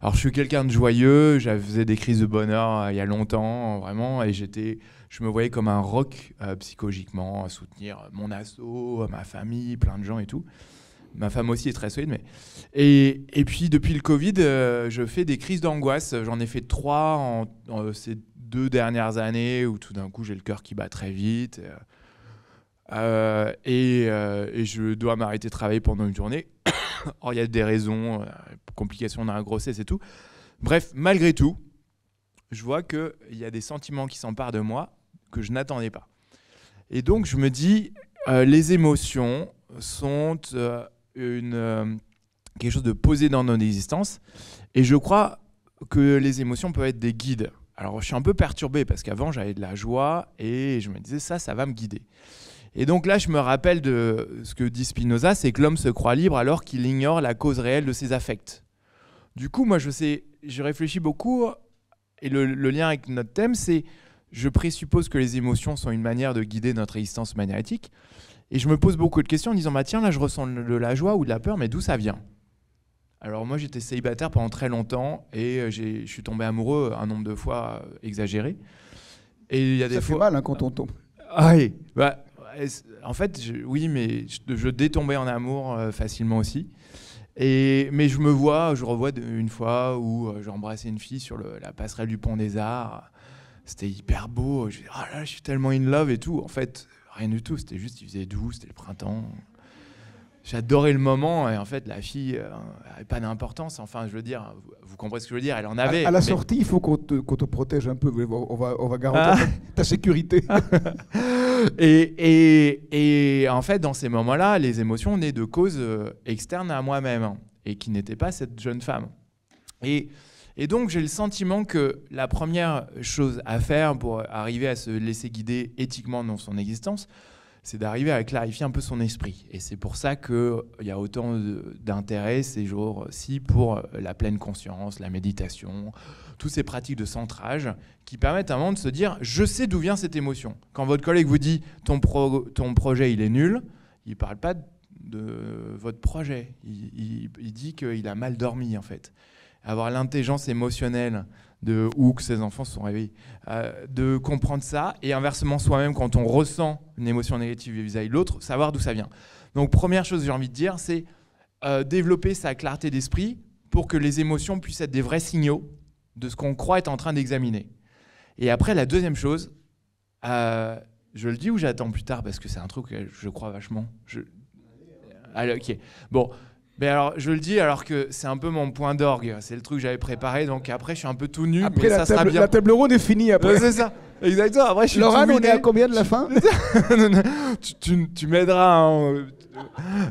Speaker 2: Alors je suis quelqu'un de joyeux, je faisais des crises de bonheur il y a longtemps, vraiment, et je me voyais comme un rock psychologiquement, à soutenir mon asso, ma famille, plein de gens et tout. Ma femme aussi est très solide. Et puis depuis le Covid, je fais des crises d'angoisse. J'en ai fait 3 ces 2 dernières années où tout d'un coup j'ai le cœur qui bat très vite. Et je dois m'arrêter de travailler pendant une journée. Or, il y a des raisons, complications dans la grossesse et tout. Bref, malgré tout, je vois qu'il y a des sentiments qui s'emparent de moi que je n'attendais pas. Et donc, je me dis, les émotions sont quelque chose de posé dans notre existence. Et je crois que les émotions peuvent être des guides. Alors, je suis un peu perturbé parce qu'avant, j'avais de la joie et je me disais, ça va me guider. Et donc là, je me rappelle de ce que dit Spinoza, c'est que l'homme se croit libre alors qu'il ignore la cause réelle de ses affects. Du coup, moi, je réfléchis beaucoup, et le lien avec notre thème, c'est, je présuppose que les émotions sont une manière de guider notre existence magnétique, et je me pose beaucoup de questions en disant, tiens, là, je ressens de la joie ou de la peur, mais d'où ça vient ? Alors moi, j'étais célibataire pendant très longtemps, et je suis tombé amoureux un nombre de fois exagéré. Et il y a des fois...
Speaker 3: fait mal hein, quand on tombe.
Speaker 2: Ah oui, en fait, oui, mais je détombais en amour facilement aussi. Mais je revois une fois où j'ai embrassé une fille sur la passerelle du Pont des Arts. C'était hyper beau. Je me dis, là, je suis tellement in love et tout. En fait, rien du tout. C'était juste, il faisait doux, c'était le printemps. J'adorais le moment et en fait la fille n'avait pas d'importance. Enfin, je veux dire, vous comprenez ce que je veux dire, elle en avait.
Speaker 3: À la sortie, il faut qu'on te protège un peu. On va garantir ta sécurité.
Speaker 2: et en fait, dans ces moments-là, les émotions naissent de causes externes à moi-même et qui n'étaient pas cette jeune femme. Et donc, j'ai le sentiment que la première chose à faire pour arriver à se laisser guider éthiquement dans son existence, c'est d'arriver à clarifier un peu son esprit. Et c'est pour ça qu'il y a autant d'intérêt ces jours-ci pour la pleine conscience, la méditation, toutes ces pratiques de centrage qui permettent à un moment de se dire « je sais d'où vient cette émotion ». Quand votre collègue vous dit « ton projet, il est nul », il ne parle pas de votre projet. Il dit qu'il a mal dormi, en fait. Avoir l'intelligence émotionnelle ou que ses enfants se sont réveillés, de comprendre ça, et inversement soi-même, quand on ressent une émotion négative vis-à-vis de l'autre, savoir d'où ça vient. Donc première chose que j'ai envie de dire, c'est développer sa clarté d'esprit pour que les émotions puissent être des vrais signaux de ce qu'on croit être en train d'examiner. Et après, la deuxième chose, je le dis ou j'attends plus tard, parce que c'est un truc que je crois vachement. Allez, ok. Bon. Mais alors, je le dis alors que c'est un peu mon point d'orgue. C'est le truc que j'avais préparé. Donc après, je suis un peu tout nu.
Speaker 3: Après,
Speaker 2: mais ça sera bien.
Speaker 3: La table ronde est finie après.
Speaker 2: C'est ça. Exactement. Après, je suis
Speaker 3: Laurent,
Speaker 2: tout
Speaker 3: on est à combien de la fin?
Speaker 2: tu m'aideras. Hein.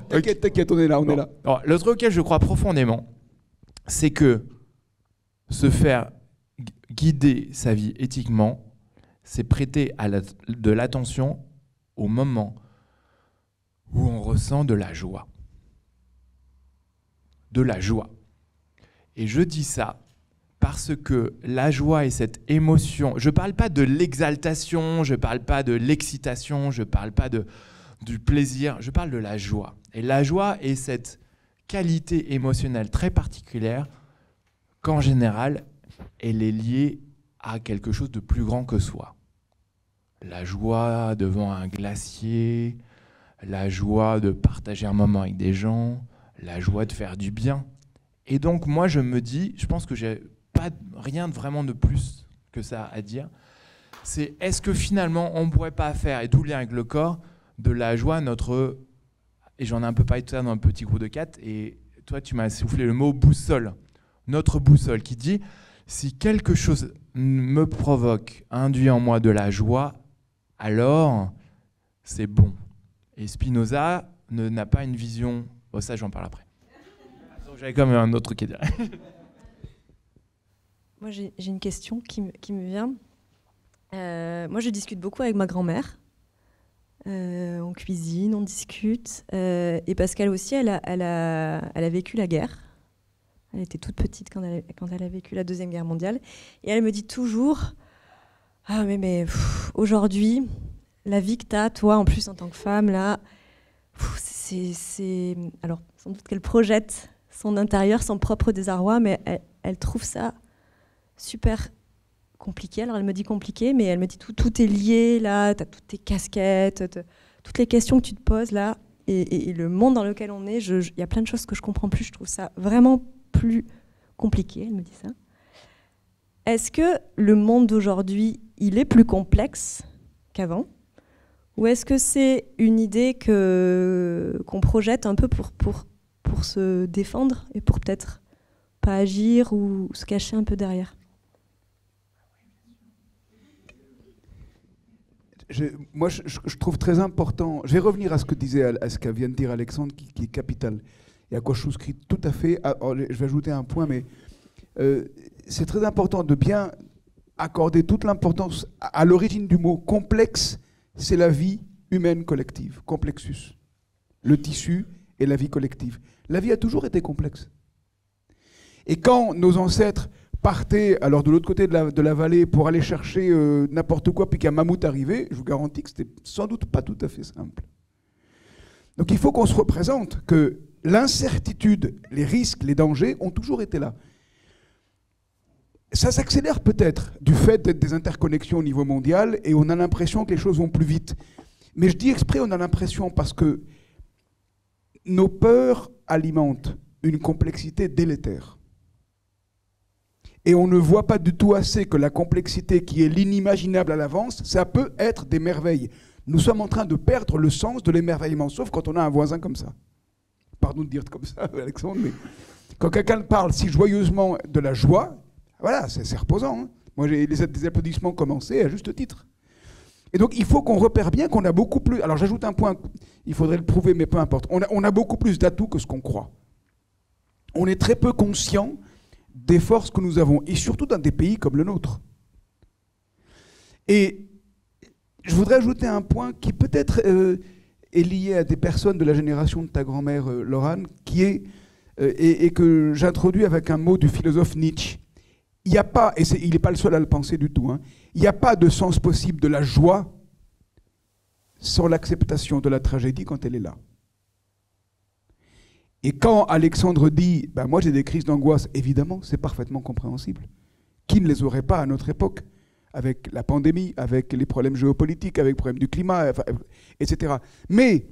Speaker 3: T'inquiète, on est là.
Speaker 2: Alors, le truc auquel je crois profondément, c'est que se faire guider sa vie éthiquement, c'est prêter de l'attention au moment où on ressent de la joie. De la joie. Et je dis ça parce que la joie est cette émotion. Je ne parle pas de l'exaltation, je ne parle pas de l'excitation, je ne parle pas du plaisir, je parle de la joie. Et la joie est cette qualité émotionnelle très particulière qu'en général, elle est liée à quelque chose de plus grand que soi. La joie devant un glacier, la joie de partager un moment avec des gens, la joie de faire du bien. Et donc moi je me dis, je pense que j'ai pas rien vraiment de plus que ça à dire, c'est est-ce que finalement on ne pourrait pas faire, et tout lien avec le corps, de la joie et j'en ai un peu parlé tout à l'heure dans un petit groupe de 4, et toi tu m'as soufflé le mot boussole, notre boussole, qui dit si quelque chose me provoque, induit en moi de la joie, alors c'est bon. Et Spinoza n'a pas une vision. Bon, ça, j'en parle après. J'avais quand même un autre truc à dire.
Speaker 1: Moi, j'ai une question qui me vient. Moi, je discute beaucoup avec ma grand-mère. On cuisine, on discute. Et parce qu'elle aussi, elle a vécu la guerre. Elle était toute petite quand elle a vécu la Deuxième Guerre mondiale. Et elle me dit toujours « Ah, mais aujourd'hui, la vie que tu as, toi, en plus, en tant que femme, là... » Alors, sans doute qu'elle projette son intérieur, son propre désarroi, mais elle trouve ça super compliqué. Alors, elle me dit compliqué, mais elle me dit tout est lié, là, tu as toutes tes casquettes, toutes les questions que tu te poses, là, et le monde dans lequel on est, il y a plein de choses que je comprends plus, je trouve ça vraiment plus compliqué, elle me dit ça. Est-ce que le monde d'aujourd'hui, il est plus complexe qu'avant ? Ou est-ce que c'est une idée qu'on projette un peu pour se défendre et pour peut-être pas agir ou se cacher un peu derrière ?
Speaker 3: Moi, je trouve très important. Je vais revenir à ce que vient de dire Alexandre, qui est capital et à quoi je souscris tout à fait. Je vais ajouter un point, mais c'est très important de bien accorder toute l'importance à l'origine du mot complexe. C'est la vie humaine collective, complexus. Le tissu et la vie collective. La vie a toujours été complexe. Et quand nos ancêtres partaient alors de l'autre côté de la vallée pour aller chercher n'importe quoi, puis qu'un mammouth arrivait, je vous garantis que c'était sans doute pas tout à fait simple. Donc il faut qu'on se représente que l'incertitude, les risques, les dangers ont toujours été là. Ça s'accélère peut-être du fait d'être des interconnexions au niveau mondial et on a l'impression que les choses vont plus vite. Mais je dis exprès on a l'impression parce que nos peurs alimentent une complexité délétère. Et on ne voit pas du tout assez que la complexité qui est l'inimaginable à l'avance, ça peut être des merveilles. Nous sommes en train de perdre le sens de l'émerveillement, sauf quand on a un voisin comme ça. Pardon de dire comme ça, Alexandre, mais quand quelqu'un parle si joyeusement de la joie, voilà, c'est reposant. Hein. Moi, j'ai des applaudissements commencés à juste titre. Et donc, il faut qu'on repère bien qu'on a beaucoup plus... Alors, j'ajoute un point, il faudrait le prouver, mais peu importe. On a beaucoup plus d'atouts que ce qu'on croit. On est très peu conscient des forces que nous avons, et surtout dans des pays comme le nôtre. Et je voudrais ajouter un point qui peut-être est lié à des personnes de la génération de ta grand-mère, Laurane, qui est, et que j'introduis avec un mot du philosophe Nietzsche. Il n'y a pas, et il n'est pas le seul à le penser du tout, hein, il n'y a pas de sens possible de la joie sans l'acceptation de la tragédie quand elle est là. Et quand Alexandre dit « moi j'ai des crises d'angoisse », évidemment, c'est parfaitement compréhensible. Qui ne les aurait pas à notre époque, avec la pandémie, avec les problèmes géopolitiques, avec les problèmes du climat, etc. Mais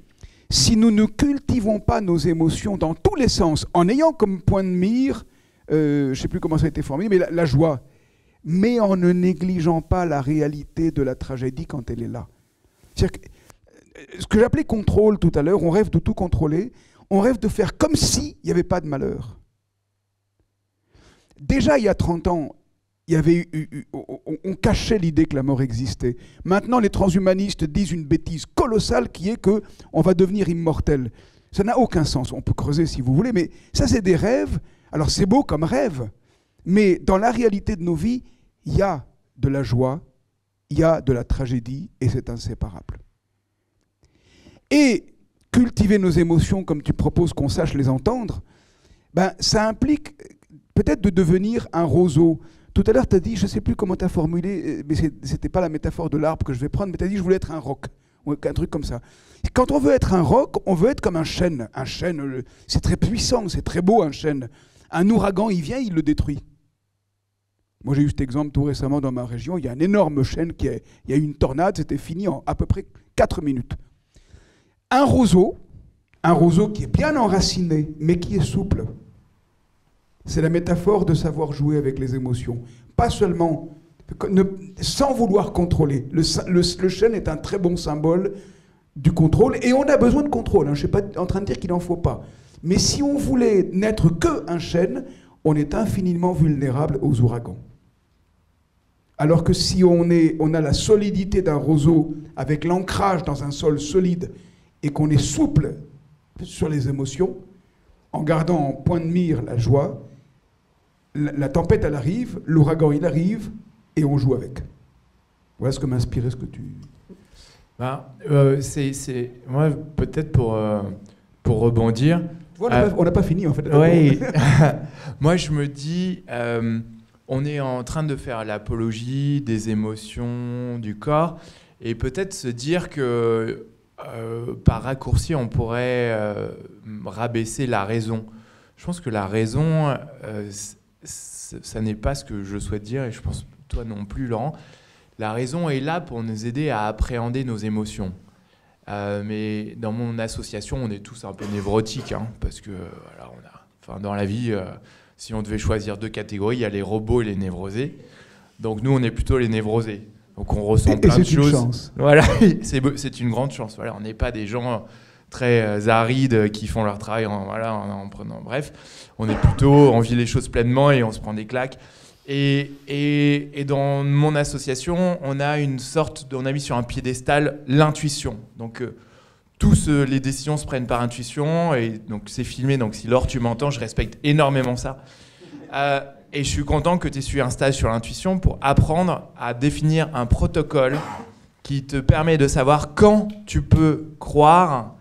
Speaker 3: si nous ne cultivons pas nos émotions dans tous les sens, en ayant comme point de mire, je ne sais plus comment ça a été formulé, mais la joie, mais en ne négligeant pas la réalité de la tragédie quand elle est là. C'est-à-dire que, ce que j'appelais contrôle tout à l'heure, on rêve de tout contrôler, on rêve de faire comme s'il n'y avait pas de malheur. Déjà, il y a 30 ans, on cachait l'idée que la mort existait. Maintenant, les transhumanistes disent une bêtise colossale qui est qu'on va devenir immortel. Ça n'a aucun sens. On peut creuser si vous voulez, mais ça, c'est des rêves. Alors, c'est beau comme rêve, mais dans la réalité de nos vies, il y a de la joie, il y a de la tragédie, et c'est inséparable. Et cultiver nos émotions comme tu proposes qu'on sache les entendre, ça implique peut-être de devenir un roseau. Tout à l'heure, tu as dit, je ne sais plus comment tu as formulé, mais ce n'était pas la métaphore de l'arbre que je vais prendre, mais tu as dit, je voulais être un roc, ou un truc comme ça. Et quand on veut être un roc, on veut être comme un chêne. Un chêne, c'est très puissant, c'est très beau un chêne. Un ouragan, il vient, il le détruit. Moi, j'ai eu cet exemple tout récemment dans ma région. Il y a un énorme chêne, il y a eu une tornade, c'était fini en à peu près 4 minutes. Un roseau qui est bien enraciné, mais qui est souple. C'est la métaphore de savoir jouer avec les émotions. Pas seulement, sans vouloir contrôler. Le chêne est un très bon symbole du contrôle, et on a besoin de contrôle. Je ne suis pas en train de dire qu'il n'en faut pas. Mais si on voulait n'être qu'un chêne, on est infiniment vulnérable aux ouragans. Alors que si on a la solidité d'un roseau avec l'ancrage dans un sol solide et qu'on est souple sur les émotions, en gardant en point de mire la joie, la tempête elle arrive, l'ouragan il arrive et on joue avec. Voilà ce que m'a inspiré ce que tu...
Speaker 2: Moi peut-être pour rebondir...
Speaker 3: On n'a pas fini en fait.
Speaker 2: Oui. Moi je me dis... on est en train de faire l'apologie des émotions, du corps, et peut-être se dire que par raccourci, on pourrait rabaisser la raison. Je pense que la raison, ça n'est pas ce que je souhaite dire, et je pense toi non plus, Laurent. La raison est là pour nous aider à appréhender nos émotions. Mais dans mon association, on est tous un peu névrotiques, hein, parce que voilà, dans la vie... si on devait choisir 2 catégories, il y a les robots et les névrosés. Donc nous, on est plutôt les névrosés. Donc on ressent plein de choses. C'est une chance. Voilà, c'est une grande chance. Voilà, on n'est pas des gens très arides qui font leur travail en prenant... Bref, on est plutôt... On vit les choses pleinement et on se prend des claques. Et dans mon association, on a mis sur un piédestal l'intuition. Donc... tous les décisions se prennent par intuition, et donc c'est filmé, donc si Laure tu m'entends, je respecte énormément ça. Et je suis content que tu aies suivi un stage sur l'intuition pour apprendre à définir un protocole qui te permet de savoir quand tu peux croire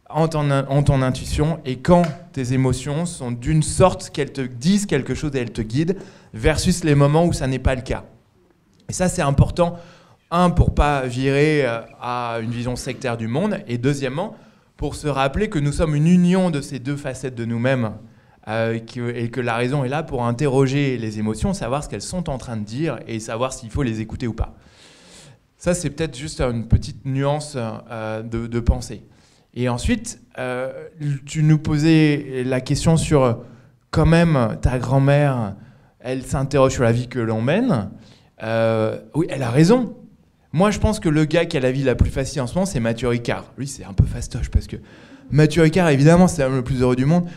Speaker 2: en ton intuition et quand tes émotions sont d'une sorte qu'elles te disent quelque chose et elles te guident, versus les moments où ça n'est pas le cas. Et ça c'est important. Pour ne pas virer à une vision sectaire du monde, et deuxièmement, pour se rappeler que nous sommes une union de ces 2 facettes de nous-mêmes, et que la raison est là pour interroger les émotions, savoir ce qu'elles sont en train de dire, et savoir s'il faut les écouter ou pas. Ça, c'est peut-être juste une petite nuance de pensée. Et ensuite, tu nous posais la question sur quand même ta grand-mère, elle s'interroge sur la vie que l'on mène. Oui, elle a raison. Moi, je pense que le gars qui a la vie la plus facile en ce moment, c'est Mathieu Ricard. Lui, c'est un peu fastoche parce que Mathieu Ricard, évidemment, c'est l'homme le plus heureux du monde.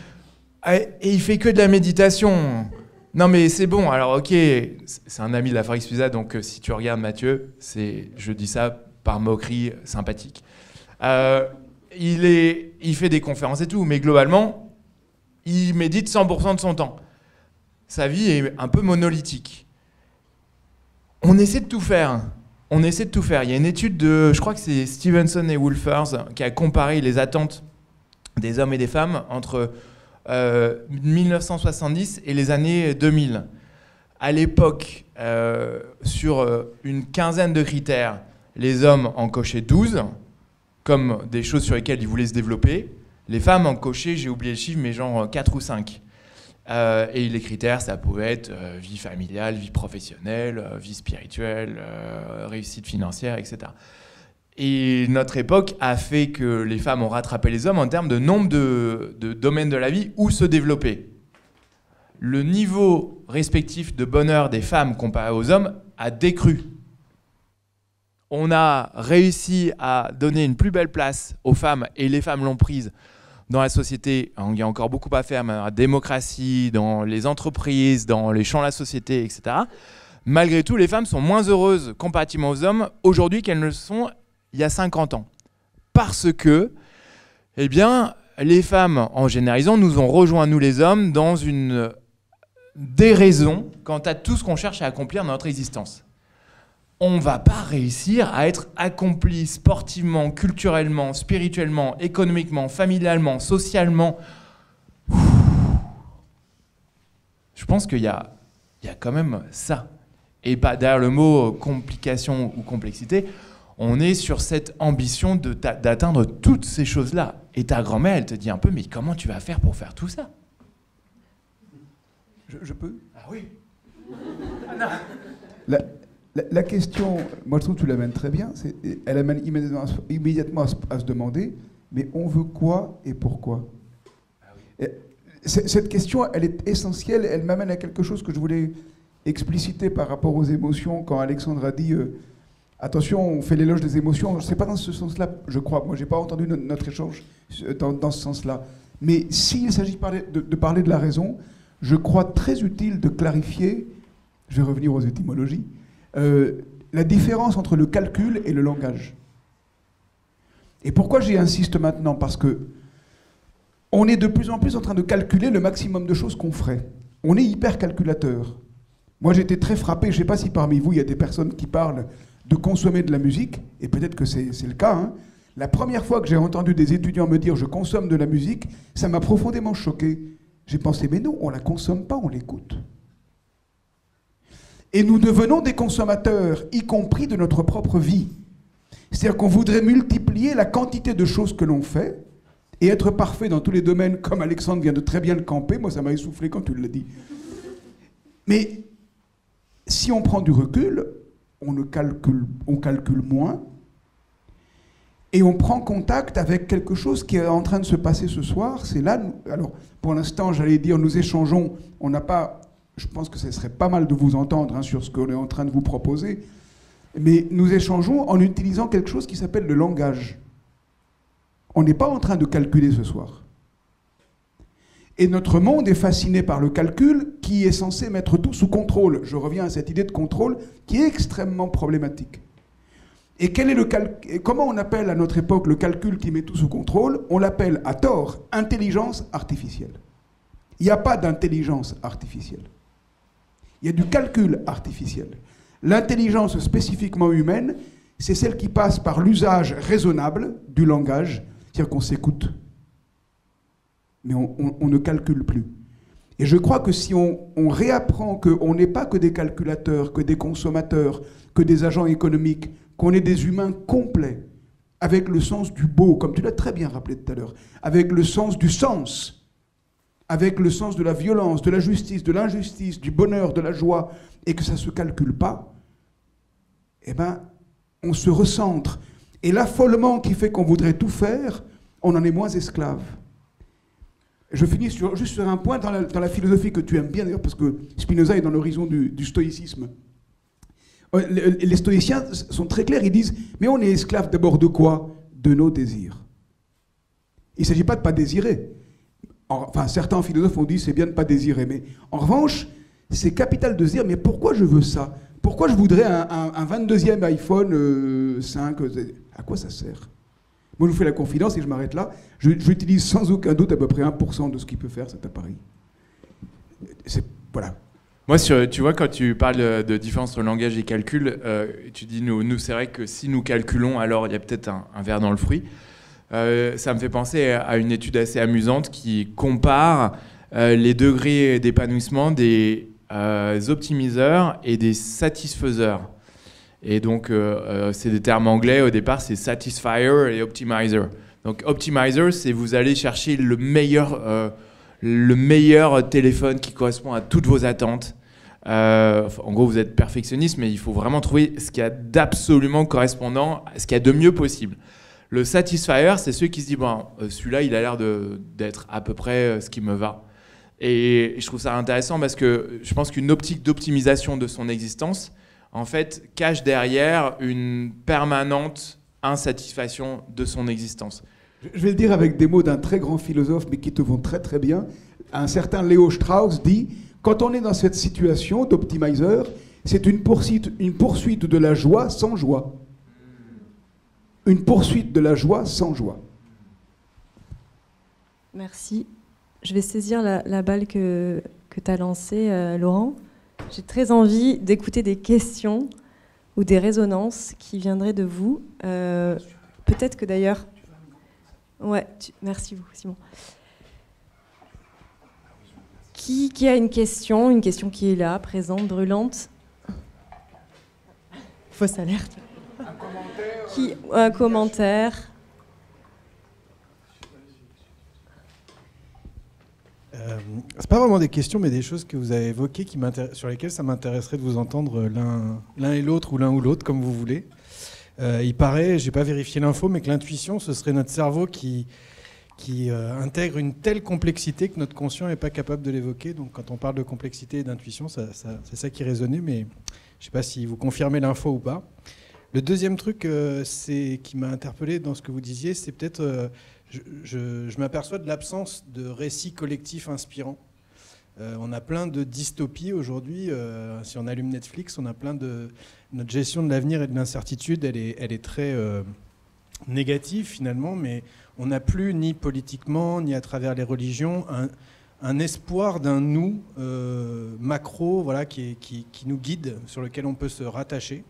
Speaker 2: Et il fait que de la méditation. Non, mais c'est bon. Alors, ok, c'est un ami de la Faris Fusa, donc si tu regardes Mathieu, je dis ça par moquerie sympathique. Il fait des conférences et tout, mais globalement, il médite 100% de son temps. Sa vie est un peu monolithique. On essaie de tout faire. Il y a une étude de, je crois que c'est Stevenson et Wolfers, qui a comparé les attentes des hommes et des femmes entre 1970 et les années 2000. À l'époque, sur une quinzaine de critères, les hommes en cochaient 12, comme des choses sur lesquelles ils voulaient se développer. Les femmes en cochaient, j'ai oublié le chiffre, mais genre 4 ou 5. Et les critères, ça pouvait être vie familiale, vie professionnelle, vie spirituelle, réussite financière, etc. Et notre époque a fait que les femmes ont rattrapé les hommes en termes de nombre de domaines de la vie où se développer. Le niveau respectif de bonheur des femmes comparé aux hommes a décru. On a réussi à donner une plus belle place aux femmes, et les femmes l'ont prise dans la société. Il y a encore beaucoup à faire dans la démocratie, dans les entreprises, dans les champs de la société, etc. Malgré tout, les femmes sont moins heureuses comparativement aux hommes aujourd'hui qu'elles ne le sont il y a 50 ans. Parce que, eh bien, les femmes, en généralisant, nous ont rejoints, nous les hommes, dans une déraison quant à tout ce qu'on cherche à accomplir dans notre existence. On ne va pas réussir à être accompli sportivement, culturellement, spirituellement, économiquement, familialement, socialement. Je pense qu'il y a quand même ça. Et pas derrière le mot complication ou complexité, on est sur cette ambition d'atteindre toutes ces choses-là. Et ta grand-mère, elle te dit un peu, mais comment tu vas faire pour faire tout ça ?
Speaker 3: Je peux ?
Speaker 2: Ah oui.
Speaker 3: La question, moi je trouve que tu l'amènes très bien, elle amène immédiatement à se demander, mais on veut quoi et pourquoi ?
Speaker 2: Ah oui.
Speaker 3: Cette question, elle est essentielle, elle m'amène à quelque chose que je voulais expliciter par rapport aux émotions, quand Alexandre a dit attention, on fait l'éloge des émotions. C'est pas dans ce sens-là, je crois. Moi, j'ai pas entendu notre échange dans ce sens-là. Mais s'il s'agit de parler de la raison, je crois très utile de clarifier, je vais revenir aux étymologies, la différence entre le calcul et le langage. Et pourquoi j'y insiste maintenant ? Parce que on est de plus en plus en train de calculer le maximum de choses qu'on ferait. On est hyper calculateur. Moi, j'étais très frappé, je ne sais pas si parmi vous, il y a des personnes qui parlent de consommer de la musique, et peut-être que c'est le cas. Hein. La première fois que j'ai entendu des étudiants me dire « je consomme de la musique », ça m'a profondément choqué. J'ai pensé « mais non, on ne la consomme pas, on l'écoute ». Et nous devenons des consommateurs, y compris de notre propre vie. C'est-à-dire qu'on voudrait multiplier la quantité de choses que l'on fait et être parfait dans tous les domaines, comme Alexandre vient de très bien le camper. Moi, ça m'a essoufflé quand tu l'as dit. Mais si on prend du recul, on calcule moins et on prend contact avec quelque chose qui est en train de se passer ce soir. C'est là, alors pour l'instant, j'allais dire, nous échangeons, on n'a pas... Je pense que ce serait pas mal de vous entendre sur ce qu'on est en train de vous proposer. Mais nous échangeons en utilisant quelque chose qui s'appelle le langage. On n'est pas en train de calculer ce soir. Et notre monde est fasciné par le calcul qui est censé mettre tout sous contrôle. Je reviens à cette idée de contrôle qui est extrêmement problématique. Et comment on appelle à notre époque le calcul qui met tout sous contrôle ? On l'appelle à tort intelligence artificielle. Il n'y a pas d'intelligence artificielle. Il y a du calcul artificiel. L'intelligence spécifiquement humaine, c'est celle qui passe par l'usage raisonnable du langage, c'est-à-dire qu'on s'écoute. Mais on ne calcule plus. Et je crois que si on réapprend qu'on n'est pas que des calculateurs, que des consommateurs, que des agents économiques, qu'on est des humains complets, avec le sens du beau, comme tu l'as très bien rappelé tout à l'heure, avec le sens du sens, avec le sens de la violence, de la justice, de l'injustice, du bonheur, de la joie, et que ça ne se calcule pas, eh ben, on se recentre. Et l'affolement qui fait qu'on voudrait tout faire, on en est moins esclave. Je finis juste sur un point dans la philosophie que tu aimes bien, d'ailleurs, parce que Spinoza est dans l'horizon du stoïcisme. Les stoïciens sont très clairs, ils disent « Mais on est esclave d'abord de quoi ? De nos désirs. » Il ne s'agit pas de ne pas désirer. Enfin, certains philosophes ont dit « C'est bien de ne pas désirer. » Mais en revanche, c'est capital de se dire « Mais pourquoi je veux ça ? Pourquoi je voudrais un 22e iPhone 5 ? À quoi ça sert ? Moi, je vous fais la confidence et je m'arrête là. J'utilise sans aucun doute à peu près 1% de ce qu'il peut faire, cet appareil. Voilà.
Speaker 2: Moi, tu vois, quand tu parles de différence entre langage et calcul, tu dis, nous c'est vrai que si nous calculons, alors il y a peut-être un ver dans le fruit. Ça me fait penser à une étude assez amusante qui compare les degrés d'épanouissement des optimiseurs et des satisfaiseurs. Et donc, c'est des termes anglais, au départ, c'est satisfier et optimizer. Donc, optimizer, c'est vous allez chercher le meilleur téléphone qui correspond à toutes vos attentes. En gros, vous êtes perfectionniste, mais il faut vraiment trouver ce qu'il y a d'absolument correspondant, ce qu'il y a de mieux possible. Le satisfier, c'est celui qui se dit, bon, celui-là, il a l'air d'être à peu près ce qui me va. Et je trouve ça intéressant parce que je pense qu'une optique d'optimisation de son existence, en fait, cache derrière une permanente insatisfaction de son existence.
Speaker 3: Je vais le dire avec des mots d'un très grand philosophe, mais qui te vont très très bien. Un certain Léo Strauss dit « Quand on est dans cette situation d'optimizer, c'est une poursuite de la joie sans joie. » Une poursuite de la joie sans joie.
Speaker 1: Merci. Je vais saisir la balle que tu as lancée, Laurent. J'ai très envie d'écouter des questions ou des résonances qui viendraient de vous. Peut-être que d'ailleurs... Ouais, merci beaucoup, Simon. Qui a une question qui est là, présente, brûlante? Fausse alerte. Un commentaire.
Speaker 7: C'est pas vraiment des questions, mais des choses que vous avez évoquées sur lesquelles ça m'intéresserait de vous entendre l'un et l'autre, ou l'un ou l'autre, comme vous voulez. Il paraît, j'ai pas vérifié l'info, mais que l'intuition, ce serait notre cerveau qui intègre une telle complexité que notre conscient n'est pas capable de l'évoquer. Donc quand on parle de complexité et d'intuition, c'est ça qui résonnait, mais je sais pas si vous confirmez l'info ou pas. Le deuxième truc qui m'a interpellé dans ce que vous disiez, c'est peut-être... je m'aperçois de l'absence de récits collectifs inspirants. On a plein de dystopies aujourd'hui. Si on allume Netflix, on a plein de... Notre gestion de l'avenir et de l'incertitude, elle est très négative finalement, mais on n'a plus, ni politiquement, ni à travers les religions, un espoir d'un nous macro, voilà, qui nous guide, sur lequel on peut se rattacher.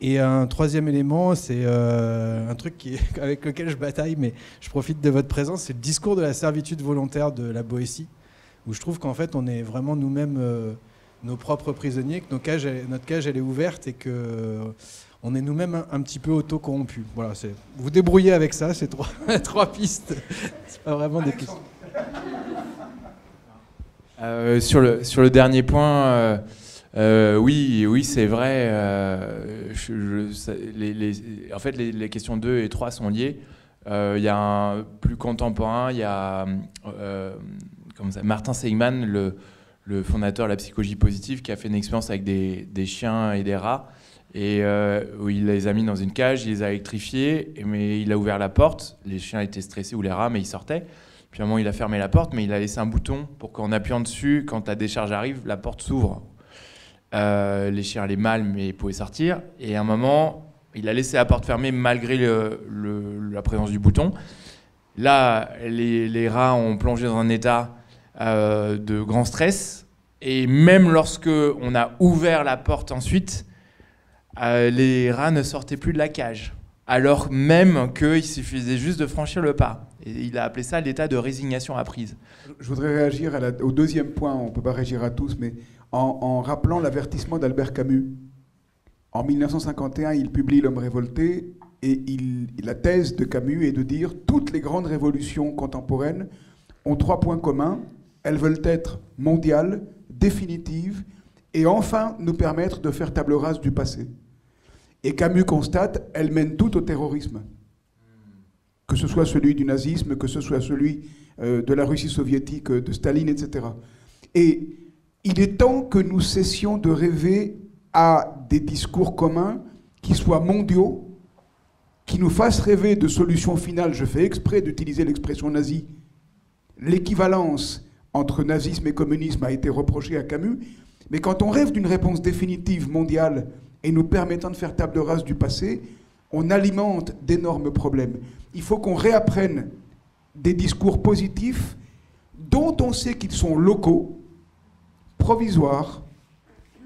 Speaker 7: Et un troisième élément, c'est un truc avec lequel je bataille, mais je profite de votre présence, c'est le discours de la servitude volontaire de la Boétie, où je trouve qu'en fait, on est vraiment nous-mêmes nos propres prisonniers, que notre cage, elle est ouverte et qu'on est nous-mêmes un petit peu auto-corrompus. Voilà, vous débrouillez avec ça, c'est trois pistes. C'est pas vraiment des pistes.
Speaker 2: Sur le dernier point... oui, c'est vrai. En fait, les questions 2 et 3 sont liées. Il y a un plus contemporain, il y a Martin Seligman, le fondateur de la psychologie positive, qui a fait une expérience avec des chiens et des rats, et où il les a mis dans une cage, il les a électrifiés, mais il a ouvert la porte. Les chiens étaient stressés, ou les rats, mais ils sortaient. Puis à un moment, il a fermé la porte, mais il a laissé un bouton pour qu'en appuyant dessus, quand la décharge arrive, la porte s'ouvre. Les chiens allaient mal, mais ils pouvaient sortir. Et à un moment, il a laissé la porte fermée malgré la présence du bouton. Là, les rats ont plongé dans un état de grand stress. Et même lorsque on a ouvert la porte ensuite, les rats ne sortaient plus de la cage. Alors même qu'il suffisait juste de franchir le pas. Et il a appelé ça l'état de résignation apprise.
Speaker 3: Je voudrais réagir au deuxième point. On ne peut pas réagir à tous, mais... En rappelant l'avertissement d'Albert Camus. En 1951, il publie L'homme révolté, et la thèse de Camus est de dire « Toutes les grandes révolutions contemporaines ont 3 points communs. Elles veulent être mondiales, définitives, et enfin nous permettre de faire table rase du passé. » Et Camus constate « Elles mènent toutes au terrorisme. » que ce soit celui du nazisme, que ce soit celui de la Russie soviétique, de Staline, etc. Et il est temps que nous cessions de rêver à des discours communs qui soient mondiaux, qui nous fassent rêver de solutions finales. Je fais exprès d'utiliser l'expression nazie. L'équivalence entre nazisme et communisme a été reprochée à Camus, mais quand on rêve d'une réponse définitive mondiale et nous permettant de faire table rase du passé, on alimente d'énormes problèmes. Il faut qu'on réapprenne des discours positifs dont on sait qu'ils sont locaux, provisoires,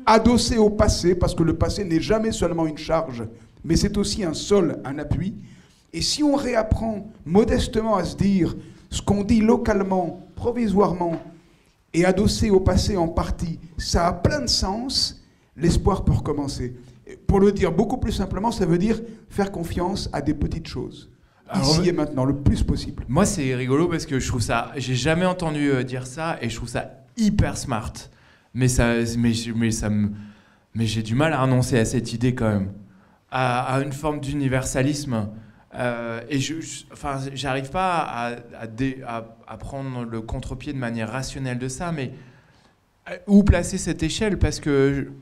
Speaker 3: adossés au passé, parce que le passé n'est jamais seulement une charge, mais c'est aussi un sol, un appui. Et si on réapprend modestement à se dire ce qu'on dit localement, provisoirement, et adossé au passé en partie, ça a plein de sens, l'espoir peut recommencer. Pour le dire beaucoup plus simplement, ça veut dire faire confiance à des petites choses. Ici et maintenant, le plus possible.
Speaker 2: Moi, c'est rigolo parce que je trouve ça... J'ai jamais entendu dire ça et je trouve ça hyper smart. Mais j'ai du mal à renoncer à cette idée quand même. À une forme d'universalisme. Et j'arrive pas à prendre le contre-pied de manière rationnelle de ça, mais où placer cette échelle? Parce que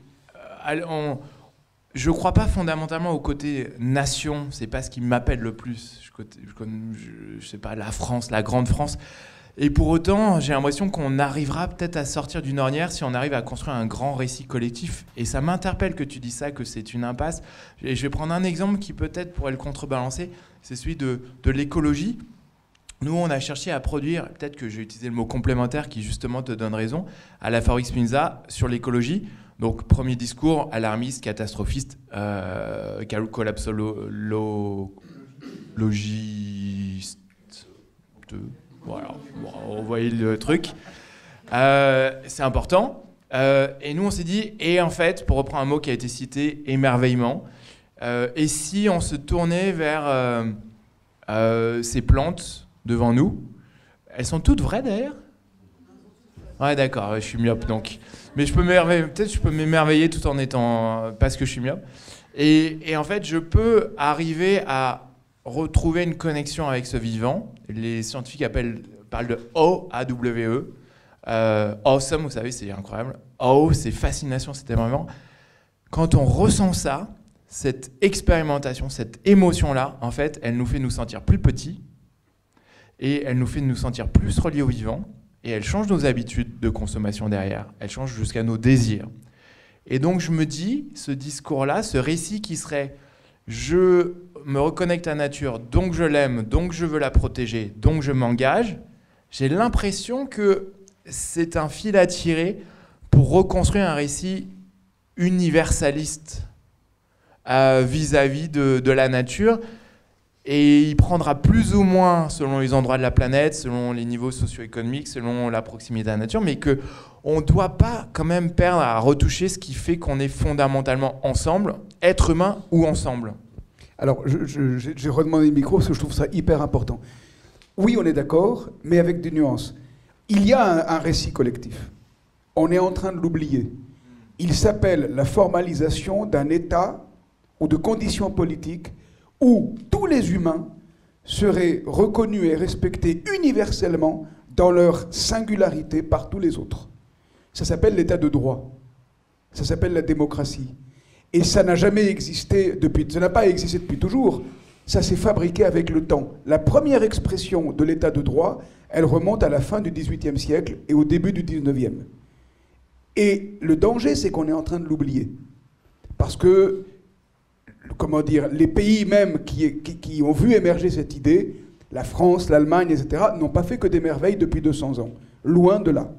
Speaker 2: je crois pas fondamentalement au côté nation, c'est pas ce qui m'appelle le plus. Je sais pas, la France, la grande France. Et pour autant, j'ai l'impression qu'on arrivera peut-être à sortir d'une ornière si on arrive à construire un grand récit collectif. Et ça m'interpelle que tu dis ça, que c'est une impasse. Et je vais prendre un exemple qui peut-être pourrait le contrebalancer, c'est celui de l'écologie. Nous, on a cherché à produire, peut-être que j'ai utilisé le mot complémentaire qui justement te donne raison, à la Favoris Pinza sur l'écologie. Donc, premier discours alarmiste, catastrophiste, collapsologiste. Voilà, on voyait le truc. C'est important. Et nous, on s'est dit, et en fait, pour reprendre un mot qui a été cité, émerveillement, et si on se tournait vers ces plantes devant nous, elles sont toutes vraies d'ailleurs? Ouais, d'accord, je suis myope donc. Mais peut-être je peux m'émerveiller tout en étant... parce que je suis myope. Et en fait, je peux arriver à retrouver une connexion avec ce vivant. Les scientifiques parlent de O-A-W-E. Awesome, vous savez, c'est incroyable. O, c'est fascination, c'est émerveillement. Quand on ressent ça, cette expérimentation, cette émotion-là, en fait, elle nous fait nous sentir plus petits et elle nous fait nous sentir plus reliés au vivant et elle change nos habitudes de consommation derrière. Elle change jusqu'à nos désirs. Et donc, je me dis, ce discours-là, ce récit qui serait « je me reconnecte à la nature, donc je l'aime, donc je veux la protéger, donc je m'engage », j'ai l'impression que c'est un fil à tirer pour reconstruire un récit universaliste vis-à-vis de la nature. Et il prendra plus ou moins selon les endroits de la planète, selon les niveaux socio-économiques, selon la proximité à la nature, mais qu'on ne doit pas quand même perdre à retoucher ce qui fait qu'on est fondamentalement ensemble, être humain ou ensemble.
Speaker 3: Alors, j'ai redemandé le micro parce que je trouve ça hyper important. Oui, on est d'accord, mais avec des nuances. Il y a un récit collectif. On est en train de l'oublier. Il s'appelle la formalisation d'un État ou de conditions politiques où tous les humains seraient reconnus et respectés universellement dans leur singularité par tous les autres. Ça s'appelle l'état de droit. Ça s'appelle la démocratie. Et ça n'a jamais existé ça n'a pas existé depuis toujours. Ça s'est fabriqué avec le temps. La première expression de l'état de droit, elle remonte à la fin du XVIIIe siècle et au début du XIXe. Et le danger, c'est qu'on est en train de l'oublier. Parce que, comment dire, les pays même qui ont vu émerger cette idée, la France, l'Allemagne, etc., n'ont pas fait que des merveilles depuis 200 ans. Loin de là.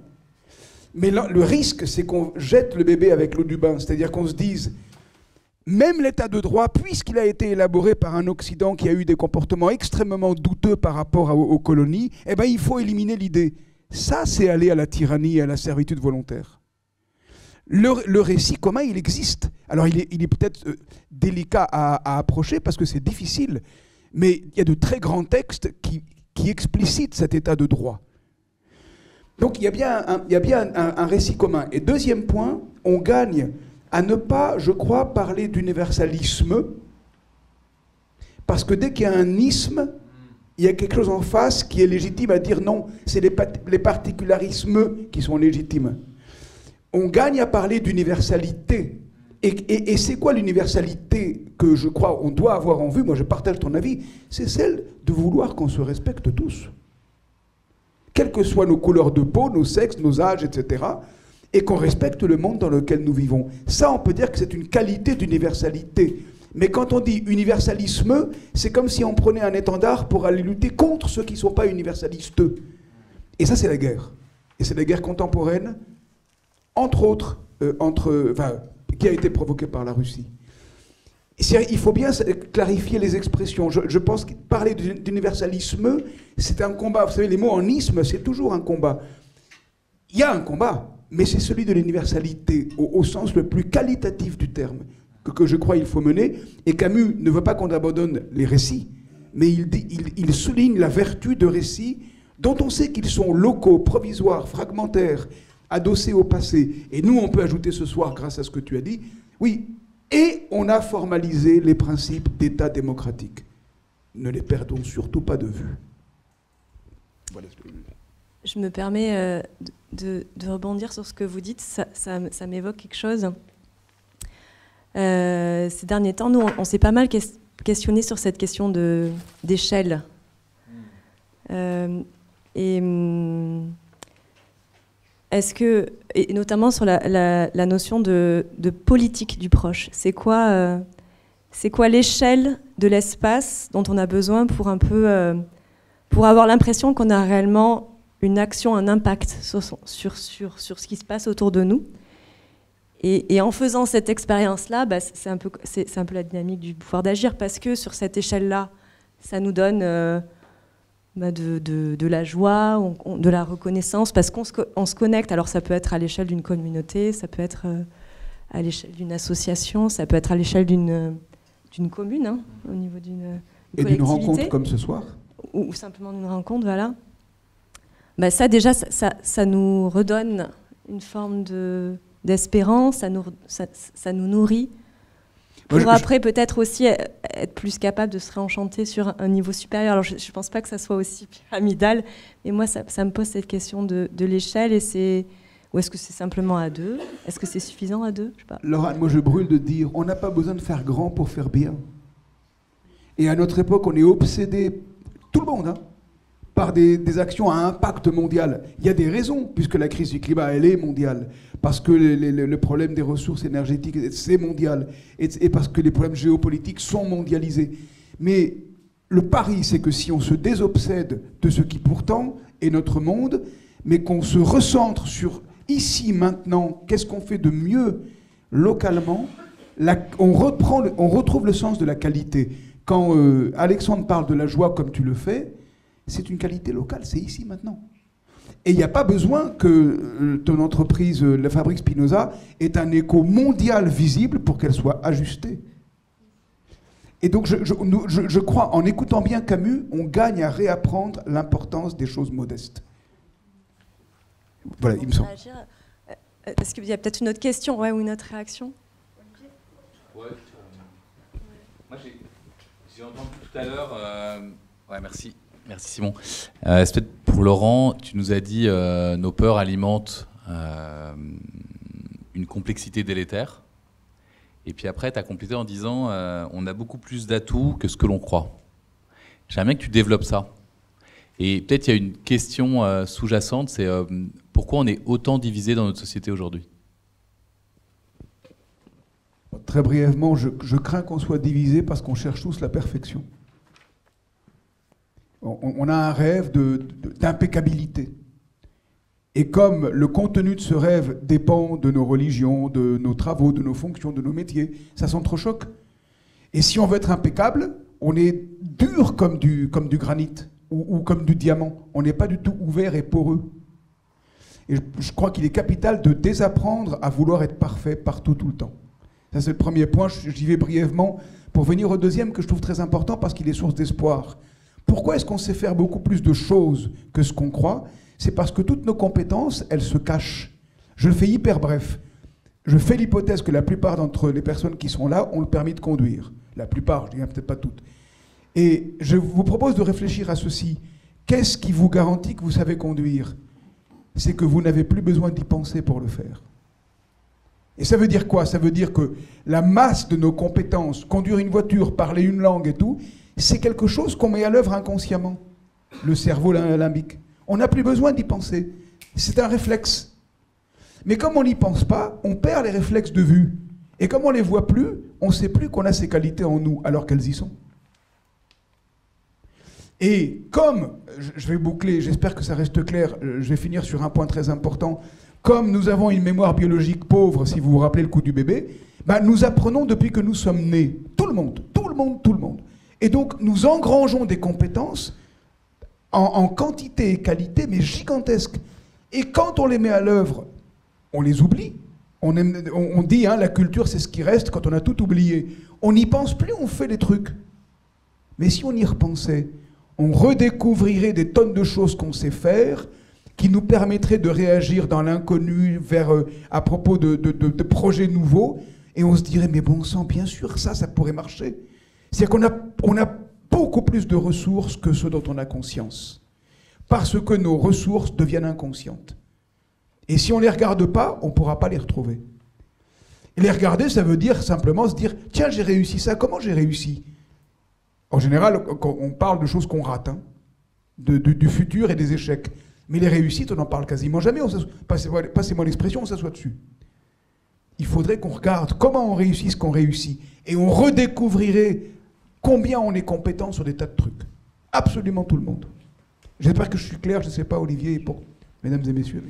Speaker 3: Mais là, le risque, c'est qu'on jette le bébé avec l'eau du bain. C'est-à-dire qu'on se dise, même l'état de droit, puisqu'il a été élaboré par un Occident qui a eu des comportements extrêmement douteux par rapport aux colonies, eh ben, il faut éliminer l'idée. Ça, c'est aller à la tyrannie et à la servitude volontaire. Le récit commun, il existe. Alors, il est peut-être délicat à approcher parce que c'est difficile, mais il y a de très grands textes qui explicitent cet état de droit. Donc, il y a bien un récit commun. Et deuxième point, on gagne à ne pas, je crois, parler d'universalisme, parce que dès qu'il y a un isme, il y a quelque chose en face qui est légitime à dire non, c'est les particularismes qui sont légitimes. On gagne à parler d'universalité. Et c'est quoi l'universalité que je crois on doit avoir en vue? Moi, je partage ton avis. C'est celle de vouloir qu'on se respecte tous. Quelles que soient nos couleurs de peau, nos sexes, nos âges, etc. Et qu'on respecte le monde dans lequel nous vivons. Ça, on peut dire que c'est une qualité d'universalité. Mais quand on dit universalisme, c'est comme si on prenait un étendard pour aller lutter contre ceux qui ne sont pas universalistes. Et ça, c'est la guerre. Et c'est la guerre contemporaine, entre autres, qui a été provoquée par la Russie. Il faut bien clarifier les expressions. Je pense que parler d'universalisme, c'est un combat. Vous savez, les mots en isme, c'est toujours un combat. Il y a un combat, mais c'est celui de l'universalité, au sens le plus qualitatif du terme, que je crois il faut mener. Et Camus ne veut pas qu'on abandonne les récits, mais il souligne la vertu de récits dont on sait qu'ils sont locaux, provisoires, fragmentaires, adossés au passé. Et nous, on peut ajouter ce soir, grâce à ce que tu as dit, oui, et on a formalisé les principes d'État démocratique. Ne les perdons surtout pas de vue. Voilà ce que je veux dire.
Speaker 1: Je me permets de rebondir sur ce que vous dites. Ça m'évoque quelque chose. Ces derniers temps, nous, on s'est pas mal questionné sur cette question d'échelle. Est-ce que, et notamment sur la notion de politique du proche, c'est quoi l'échelle de l'espace dont on a besoin pour un peu pour avoir l'impression qu'on a réellement une action, un impact sur ce qui se passe autour de nous. Et en faisant cette expérience-là, c'est un peu la dynamique du pouvoir d'agir, parce que sur cette échelle-là, ça nous donne de la joie, de la reconnaissance, parce qu'on se connecte. Alors ça peut être à l'échelle d'une communauté, ça peut être à l'échelle d'une association, ça peut être à l'échelle d'une commune, hein, au niveau d'une collectivité. Et
Speaker 3: d'une rencontre comme ce soir.
Speaker 1: Ou simplement d'une rencontre, voilà. Ça déjà, ça nous redonne une forme d'espérance, ça nous nourrit. Pour après peut-être aussi être plus capable de se réenchanter sur un niveau supérieur. Alors je ne pense pas que ça soit aussi pyramidal, mais moi ça me pose cette question de l'échelle, ou est-ce que c'est simplement à deux? Est-ce que c'est suffisant à deux? Je sais pas.
Speaker 3: Laurent, moi je brûle de dire, on n'a pas besoin de faire grand pour faire bien. Et à notre époque, on est obsédé, tout le monde, hein, par des actions à impact mondial. Il y a des raisons, puisque la crise du climat, elle est mondiale. Parce que le problème des ressources énergétiques, c'est mondial. Et parce que les problèmes géopolitiques sont mondialisés. Mais le pari, c'est que si on se désobsède de ce qui pourtant est notre monde, mais qu'on se recentre sur ici, maintenant, qu'est-ce qu'on fait de mieux localement, on retrouve le sens de la qualité. Quand Alexandre parle de la joie comme tu le fais, c'est une qualité locale, c'est ici, maintenant. Et il n'y a pas besoin que ton entreprise, la Fabrique Spinoza, ait un écho mondial visible pour qu'elle soit ajustée. Et donc je crois, en écoutant bien Camus, on gagne à réapprendre l'importance des choses modestes. Voilà, il me semble.
Speaker 1: Est-ce qu'il y a peut-être une autre question, ou une autre réaction?
Speaker 8: Ouais. Moi, j'ai entendu tout à l'heure... Ouais, merci. Merci Simon. C'est peut-être pour Laurent, tu nous as dit nos peurs alimentent une complexité délétère. Et puis après, tu as complété en disant on a beaucoup plus d'atouts que ce que l'on croit. J'aimerais bien que tu développes ça. Et peut-être il y a une question sous-jacente, c'est pourquoi on est autant divisé dans notre société aujourd'hui?
Speaker 3: Très brièvement, je crains qu'on soit divisé parce qu'on cherche tous la perfection. On a un rêve d'impeccabilité. Et comme le contenu de ce rêve dépend de nos religions, de nos travaux, de nos fonctions, de nos métiers, ça s'entrechoque. Et si on veut être impeccable, on est dur comme du granit ou comme du diamant. On n'est pas du tout ouvert et poreux. Et je crois qu'il est capital de désapprendre à vouloir être parfait partout, tout le temps. Ça, c'est le premier point. J'y vais brièvement pour venir au deuxième que je trouve très important parce qu'il est source d'espoir. Pourquoi est-ce qu'on sait faire beaucoup plus de choses que ce qu'on croit? C'est parce que toutes nos compétences, elles se cachent. Je le fais hyper bref. Je fais l'hypothèse que la plupart d'entre les personnes qui sont là ont le permis de conduire. La plupart, je dirais peut-être pas toutes. Et je vous propose de réfléchir à ceci. Qu'est-ce qui vous garantit que vous savez conduire? C'est que vous n'avez plus besoin d'y penser pour le faire. Et ça veut dire quoi? Ça veut dire que la masse de nos compétences, conduire une voiture, parler une langue et tout, c'est quelque chose qu'on met à l'œuvre inconsciemment. Le cerveau limbique. On n'a plus besoin d'y penser. C'est un réflexe. Mais comme on n'y pense pas, on perd les réflexes de vue. Et comme on ne les voit plus, on ne sait plus qu'on a ces qualités en nous, alors qu'elles y sont. Et comme, je vais boucler, j'espère que ça reste clair, je vais finir sur un point très important, comme nous avons une mémoire biologique pauvre, si vous vous rappelez le coup du bébé, ben nous apprenons depuis que nous sommes nés. Tout le monde. Et donc nous engrangeons des compétences en quantité et qualité, mais gigantesques. Et quand on les met à l'œuvre, on les oublie. On dit, hein, la culture, c'est ce qui reste quand on a tout oublié. On n'y pense plus, on fait des trucs. Mais si on y repensait, on redécouvrirait des tonnes de choses qu'on sait faire, qui nous permettraient de réagir dans l'inconnu à propos de projets nouveaux, et on se dirait, mais bon sang, bien sûr, ça pourrait marcher. C'est-à-dire qu'on a beaucoup plus de ressources que ce dont on a conscience, parce que nos ressources deviennent inconscientes. Et si on ne les regarde pas, on ne pourra pas les retrouver. Et les regarder, ça veut dire simplement se dire, tiens, j'ai réussi ça, comment j'ai réussi? En général, on parle de choses qu'on rate, hein, du futur et des échecs. Mais les réussites, on n'en parle quasiment jamais. Passez-moi l'expression, on s'assoit dessus. Il faudrait qu'on regarde comment on réussit ce qu'on réussit. Et on redécouvrirait combien on est compétent sur des tas de trucs. Absolument tout le monde. J'espère que je suis clair, je ne sais pas, Olivier, et pour mesdames et messieurs.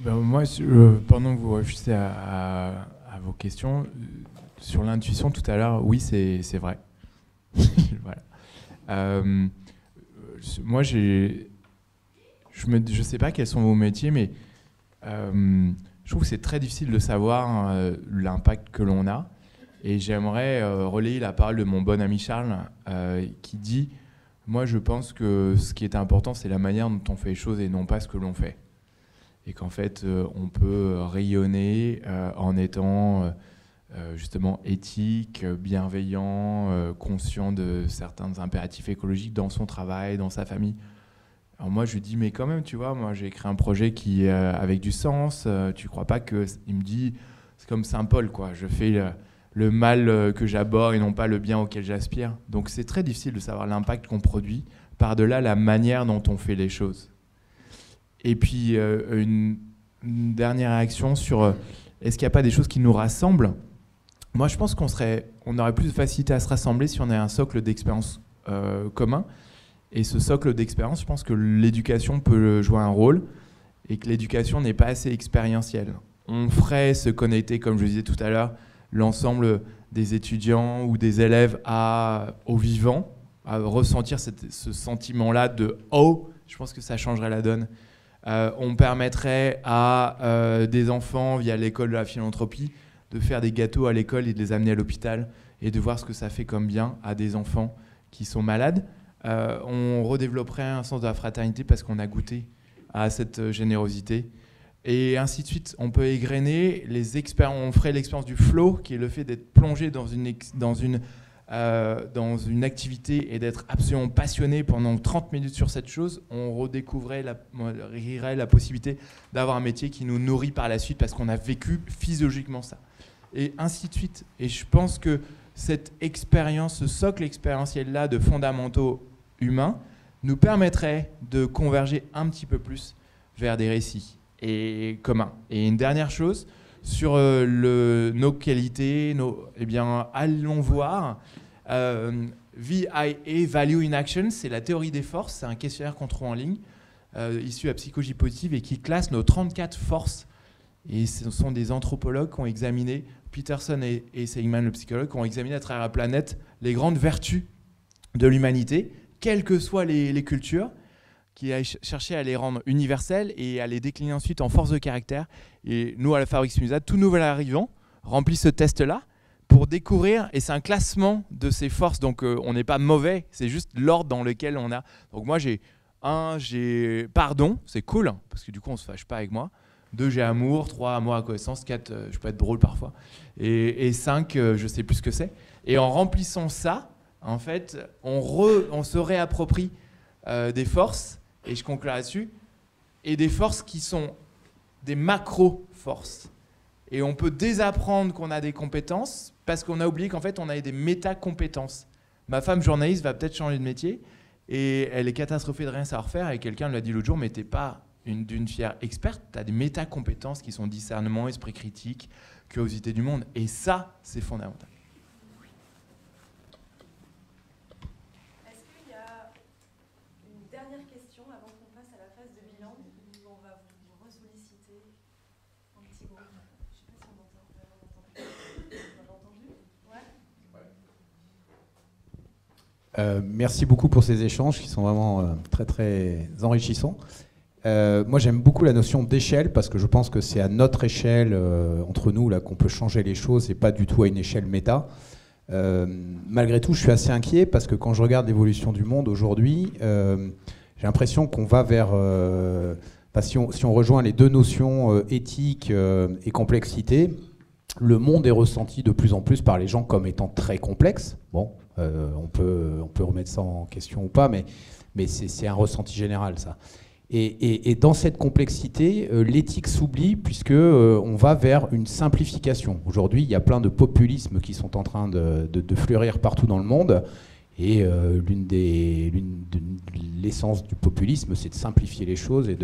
Speaker 2: Moi, pendant que vous réfléchissez à vos questions, sur l'intuition tout à l'heure, oui, c'est vrai. Voilà. Moi, je sais pas quels sont vos métiers, mais je trouve que c'est très difficile de savoir l'impact que l'on a. Et j'aimerais relayer la parole de mon bon ami Charles, qui dit « Moi, je pense que ce qui est important, c'est la manière dont on fait les choses et non pas ce que l'on fait. » Et qu'en fait, on peut rayonner en étant justement éthique, bienveillant, conscient de certains impératifs écologiques dans son travail, dans sa famille. Alors moi, je lui dis, mais quand même, tu vois, moi, j'ai créé un projet qui avec du sens. Tu crois pas que... Il me dit, c'est comme Saint Paul, quoi. Je fais le mal que j'abhorre et non pas le bien auquel j'aspire. Donc c'est très difficile de savoir l'impact qu'on produit, par-delà la manière dont on fait les choses. Et puis, une dernière réaction sur est-ce qu'il n'y a pas des choses qui nous rassemblent? Moi, je pense qu'on aurait plus de facilité à se rassembler si on avait un socle d'expérience commun. Et ce socle d'expérience, je pense que l'éducation peut jouer un rôle et que l'éducation n'est pas assez expérientielle. On ferait se connecter, comme je disais tout à l'heure, l'ensemble des étudiants ou des élèves au vivant, à ressentir ce sentiment-là de « oh », je pense que ça changerait la donne. On permettrait à des enfants, via l'école de la philanthropie, de faire des gâteaux à l'école et de les amener à l'hôpital et de voir ce que ça fait comme bien à des enfants qui sont malades. On redévelopperait un sens de la fraternité parce qu'on a goûté à cette générosité. Et ainsi de suite. On peut égrener les expériences. On ferait l'expérience du flow, qui est le fait d'être plongé dans une activité et d'être absolument passionné pendant 30 minutes sur cette chose. On redécouvrirait la possibilité d'avoir un métier qui nous nourrit par la suite parce qu'on a vécu physiologiquement ça. Et ainsi de suite. Et je pense que cette expérience, ce socle expérientiel-là de fondamentaux humains nous permettrait de converger un petit peu plus vers des récits et communs. Et une dernière chose, sur nos qualités, allons voir. VIA, Value in Action, c'est la théorie des forces, c'est un questionnaire qu'on trouve en ligne, issu de la psychologie positive et qui classe nos 34 forces. Et ce sont des anthropologues qui ont examiné, Peterson et Seligman, le psychologue, qui ont examiné à travers la planète les grandes vertus de l'humanité, quelles que soient les cultures, qui a cherché à les rendre universelles et à les décliner ensuite en force de caractère. Et nous, à la Fabrique Spinoza, tout nouvel arrivant remplit ce test-là pour découvrir, et c'est un classement de ces forces, donc on n'est pas mauvais, c'est juste l'ordre dans lequel on a. Donc moi, j'ai pardon, c'est cool, parce que du coup, on ne se fâche pas avec moi. 2, j'ai amour. 3, amour à connaissance. 4, je peux être drôle parfois. Et 5, je sais plus ce que c'est. Et en remplissant ça, en fait, on se réapproprie des forces, et je conclue là-dessus, et des forces qui sont des macro-forces. Et on peut désapprendre qu'on a des compétences parce qu'on a oublié qu'en fait, on avait des méta-compétences. Ma femme journaliste va peut-être changer de métier et elle est catastrophée de rien savoir faire. Et quelqu'un lui a dit l'autre jour, mais t'es pas d'une fière experte, tu as des méta-compétences qui sont discernement, esprit critique, curiosité du monde. Et ça, c'est fondamental.
Speaker 1: Est-ce qu'il y a une dernière question avant qu'on passe à la phase de bilan où on va vous ressolliciter un petit groupe? Je ne sais pas si on entend. On l'a entendu? Ouais.
Speaker 9: Merci beaucoup pour ces échanges qui sont vraiment très très enrichissants. Moi j'aime beaucoup la notion d'échelle parce que je pense que c'est à notre échelle, entre nous, là, qu'on peut changer les choses et pas du tout à une échelle méta. Malgré tout, je suis assez inquiet parce que quand je regarde l'évolution du monde aujourd'hui, j'ai l'impression qu'on va vers... si on rejoint les deux notions éthique et complexité, le monde est ressenti de plus en plus par les gens comme étant très complexe. Bon, on peut remettre ça en question ou pas, mais c'est un ressenti général, ça. Et dans cette complexité, l'éthique s'oublie puisque on va vers une simplification. Aujourd'hui, il y a plein de populismes qui sont en train de fleurir partout dans le monde. Et l'essence du populisme, c'est de simplifier les choses et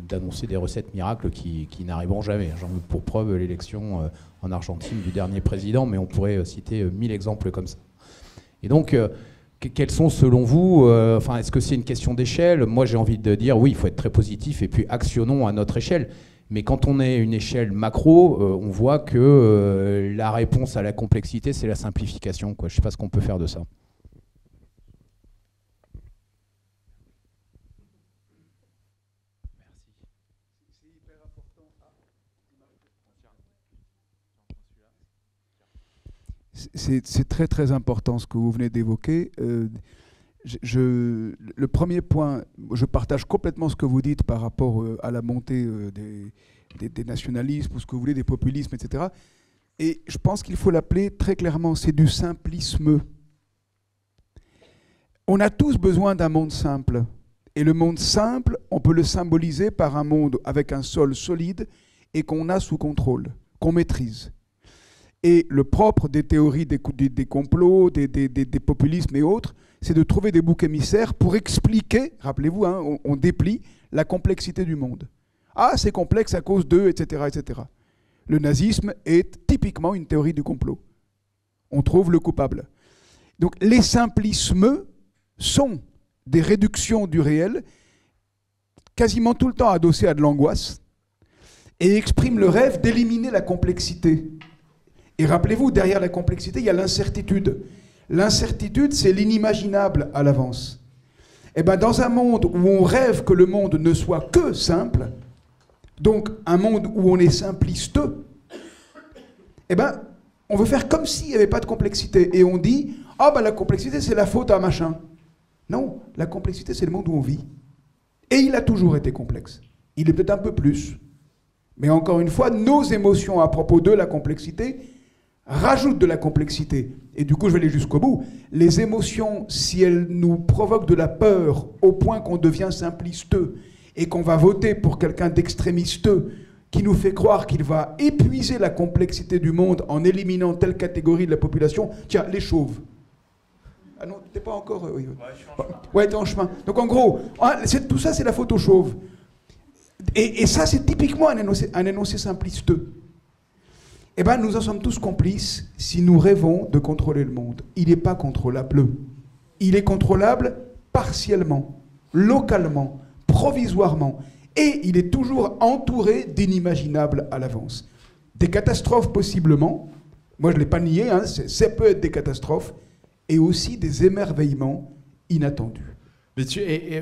Speaker 9: d'annoncer des recettes miracles qui n'arriveront jamais. J'en veux pour preuve l'élection en Argentine du dernier président, mais on pourrait citer 1000 exemples comme ça. Et donc, quels sont selon vous, est-ce que c'est une question d'échelle? Moi, j'ai envie de dire oui, il faut être très positif et puis actionnons à notre échelle. Mais quand on est une échelle macro, on voit que la réponse à la complexité, c'est la simplification, quoi. Je ne sais pas ce qu'on peut faire de ça.
Speaker 3: C'est très très important ce que vous venez d'évoquer. Le premier point, je partage complètement ce que vous dites par rapport à la montée des nationalismes ou ce que vous voulez, des populismes, etc. Et je pense qu'il faut l'appeler très clairement, c'est du simplisme. On a tous besoin d'un monde simple. Et le monde simple, on peut le symboliser par un monde avec un sol solide et qu'on a sous contrôle, qu'on maîtrise. Et le propre des théories des complots, des populismes et autres, c'est de trouver des boucs émissaires pour expliquer, rappelez-vous, hein, on déplie la complexité du monde. Ah, c'est complexe à cause d'eux, etc., etc. Le nazisme est typiquement une théorie du complot. On trouve le coupable. Donc les simplismes sont des réductions du réel, quasiment tout le temps adossées à de l'angoisse, et expriment le rêve d'éliminer la complexité. Et rappelez-vous, derrière la complexité, il y a l'incertitude. L'incertitude, c'est l'inimaginable à l'avance. Et bien, dans un monde où on rêve que le monde ne soit que simple, donc un monde où on est simpliste, eh ben, on veut faire comme s'il n'y avait pas de complexité. Et on dit, ah ben la complexité, c'est la faute à machin. Non, la complexité, c'est le monde où on vit. Et il a toujours été complexe. Il est peut-être un peu plus. Mais encore une fois, nos émotions à propos de la complexité rajoutent de la complexité. Et du coup, je vais aller jusqu'au bout. Les émotions, si elles nous provoquent de la peur au point qu'on devient simpliste et qu'on va voter pour quelqu'un d'extrémiste qui nous fait croire qu'il va épuiser la complexité du monde en éliminant telle catégorie de la population, tiens, les chauves. Ah non, t'es pas encore... oui. Ouais, je suis en chemin. Ouais, t'es en chemin. Donc en gros, tout ça, c'est la faute aux chauves. Et ça, c'est typiquement un énoncé simpliste. Eh bien, nous en sommes tous complices si nous rêvons de contrôler le monde. Il n'est pas contrôlable. Il est contrôlable partiellement, localement, provisoirement. Et il est toujours entouré d'inimaginables à l'avance. Des catastrophes possiblement, moi je ne l'ai pas nié, hein, ça peut être des catastrophes, et aussi des émerveillements inattendus.
Speaker 2: Mais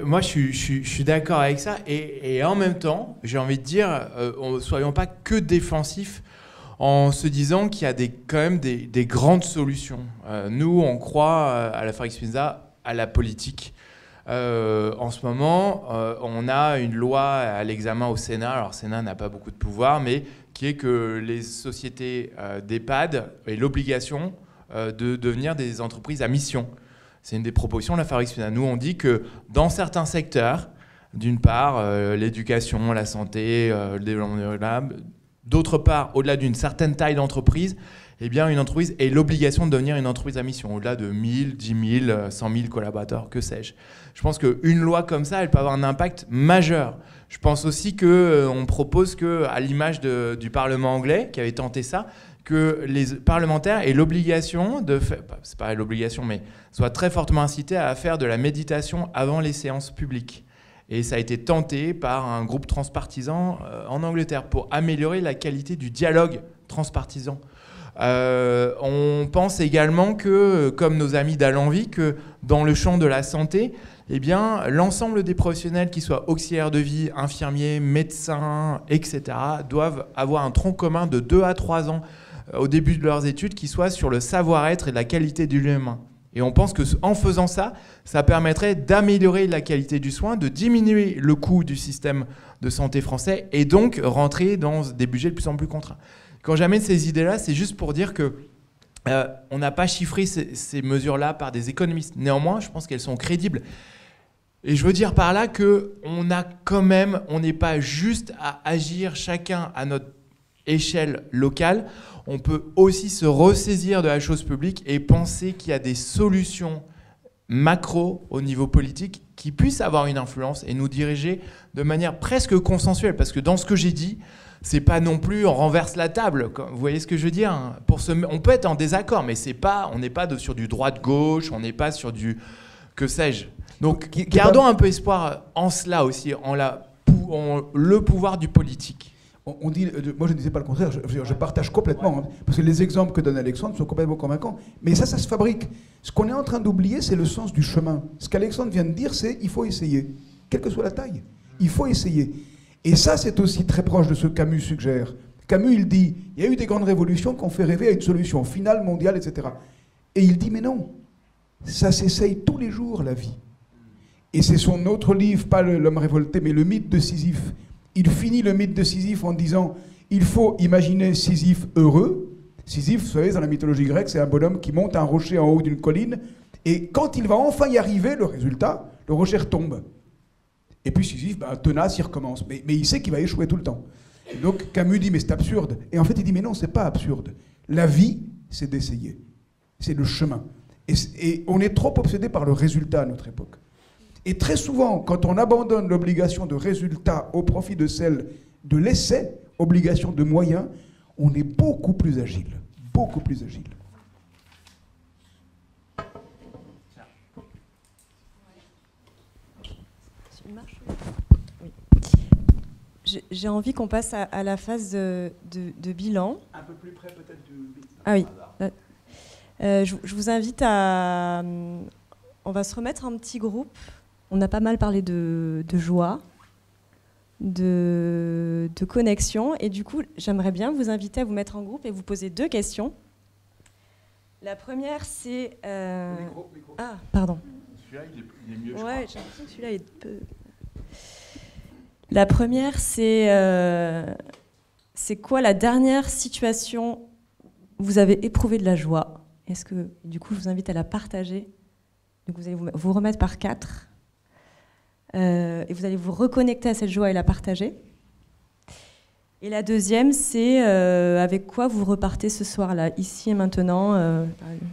Speaker 2: moi, je suis d'accord avec ça. Et en même temps, j'ai envie de dire, soyons pas que défensifs en se disant qu'il y a quand même des grandes solutions. Nous, on croit à la Félix Pinza, à la politique, En ce moment, on a une loi à l'examen au Sénat. Alors, le Sénat n'a pas beaucoup de pouvoir, mais qui est que les sociétés d'EHPAD aient l'obligation de devenir des entreprises à mission. C'est une des propositions de la Fabrique Spinal. Nous, on dit que dans certains secteurs, d'une part, l'éducation, la santé, le développement durable, d'autre part, au-delà d'une certaine taille d'entreprise, eh bien, une entreprise a l'obligation de devenir une entreprise à mission, au-delà de 1000, 10 000, 100 000 collaborateurs, que sais-je. Je pense qu'une loi comme ça, elle peut avoir un impact majeur. Je pense aussi qu'on propose qu'à l'image du Parlement anglais, qui avait tenté ça, que les parlementaires aient l'obligation de faire, c'est pas l'obligation, mais soient très fortement incités à faire de la méditation avant les séances publiques. Et ça a été tenté par un groupe transpartisan en Angleterre pour améliorer la qualité du dialogue transpartisan. On pense également que, comme nos amis d'Alenvie, que dans le champ de la santé, eh bien, l'ensemble des professionnels, qui soient auxiliaires de vie, infirmiers, médecins, etc., doivent avoir un tronc commun de 2 à 3 ans au début de leurs études qui soit sur le savoir-être et la qualité du lieu humain. Et on pense qu'en faisant ça, ça permettrait d'améliorer la qualité du soin, de diminuer le coût du système de santé français et donc rentrer dans des budgets de plus en plus contraints. Quand j'amène ces idées-là, c'est juste pour dire que on n'a pas chiffré ces mesures-là par des économistes. Néanmoins, je pense qu'elles sont crédibles. Et je veux dire par là qu'on a quand même, on n'est pas juste à agir chacun à notre échelle locale. On peut aussi se ressaisir de la chose publique et penser qu'il y a des solutions macro au niveau politique qui puissent avoir une influence et nous diriger de manière presque consensuelle. Parce que dans ce que j'ai dit, c'est pas non plus on renverse la table. Vous voyez ce que je veux dire, hein? On peut être en désaccord, mais on n'est pas sur du droite-gauche, on n'est pas sur du que sais-je. Donc gardons un peu espoir en cela aussi, en le pouvoir du politique.
Speaker 3: On dit, moi je ne disais pas le contraire, je partage complètement, hein, parce que les exemples que donne Alexandre sont complètement convaincants. Mais ça se fabrique. Ce qu'on est en train d'oublier, c'est le sens du chemin. Ce qu'Alexandre vient de dire, c'est il faut essayer, quelle que soit la taille. Il faut essayer. Et ça, c'est aussi très proche de ce que Camus suggère. Camus, il dit, il y a eu des grandes révolutions qui ont fait rêver à une solution finale, mondiale, etc. Et il dit, mais non, ça s'essaye tous les jours, la vie. Et c'est son autre livre, pas L'homme révolté, mais le mythe de Sisyphe. Il finit le mythe de Sisyphe en disant il faut imaginer Sisyphe heureux. Sisyphe, vous savez, dans la mythologie grecque, c'est un bonhomme qui monte un rocher en haut d'une colline. Et quand il va enfin y arriver, le résultat, le rocher retombe. Et puis Sisyphe, tenace, il recommence. Mais il sait qu'il va échouer tout le temps. Et donc Camus dit mais c'est absurde. Et en fait, il dit mais non, c'est pas absurde. La vie, c'est d'essayer. C'est le chemin. Et on est trop obsédé par le résultat à notre époque. Et très souvent, quand on abandonne l'obligation de résultat au profit de celle de l'essai, obligation de moyens, on est beaucoup plus agile. Beaucoup plus agile.
Speaker 1: J'ai envie qu'on passe à la phase de bilan.
Speaker 3: Un peu plus près peut-être du...
Speaker 1: Ah oui. Je vous invite à... On va se remettre un petit groupe. On a pas mal parlé de joie, de connexion. Et du coup, j'aimerais bien vous inviter à vous mettre en groupe et vous poser 2 questions. La première, c'est... Micro. Ah, pardon.
Speaker 2: Celui-là, il est mieux, je
Speaker 1: ouais, j'ai l'impression que celui-là est peu... La première, c'est quoi la dernière situation où vous avez éprouvé de la joie? Est-ce que, du coup, je vous invite à la partager. Donc, vous allez vous remettre par 4. Et vous allez vous reconnecter à cette joie et la partager. Et la deuxième, c'est avec quoi vous repartez ce soir-là, ici et maintenant, le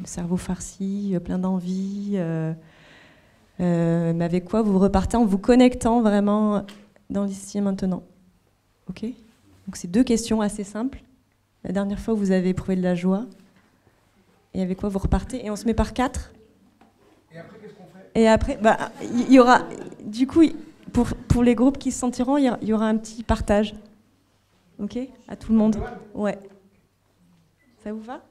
Speaker 1: cerveau farci, plein d'envie, mais avec quoi vous repartez en vous connectant vraiment dans l'ici et maintenant. Ok ? Donc c'est 2 questions assez simples. La dernière fois où vous avez éprouvé de la joie, et avec quoi vous repartez, et on se met par 4.
Speaker 3: Et après, qu'est-ce qu'on fait ?
Speaker 1: Et après, il y aura, du coup, pour les groupes qui se sentiront, il y aura un petit partage. Ok ? À tout le monde. Ouais. Ça vous va ?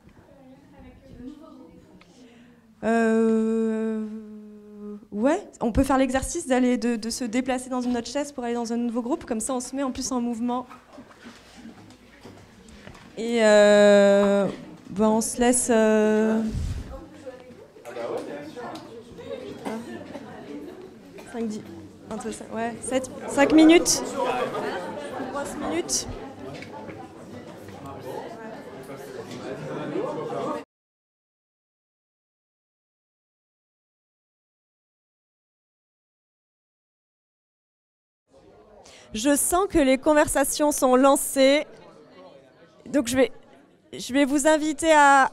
Speaker 1: Ouais, on peut faire l'exercice d'aller de se déplacer dans une autre chaise pour aller dans un nouveau groupe. Comme ça, on se met en plus en mouvement. Et on se laisse... 5, 10, entre 5, ouais, 7, 5 minutes. Une grosse minute. Je sens que les conversations sont lancées. Donc je vais vous inviter à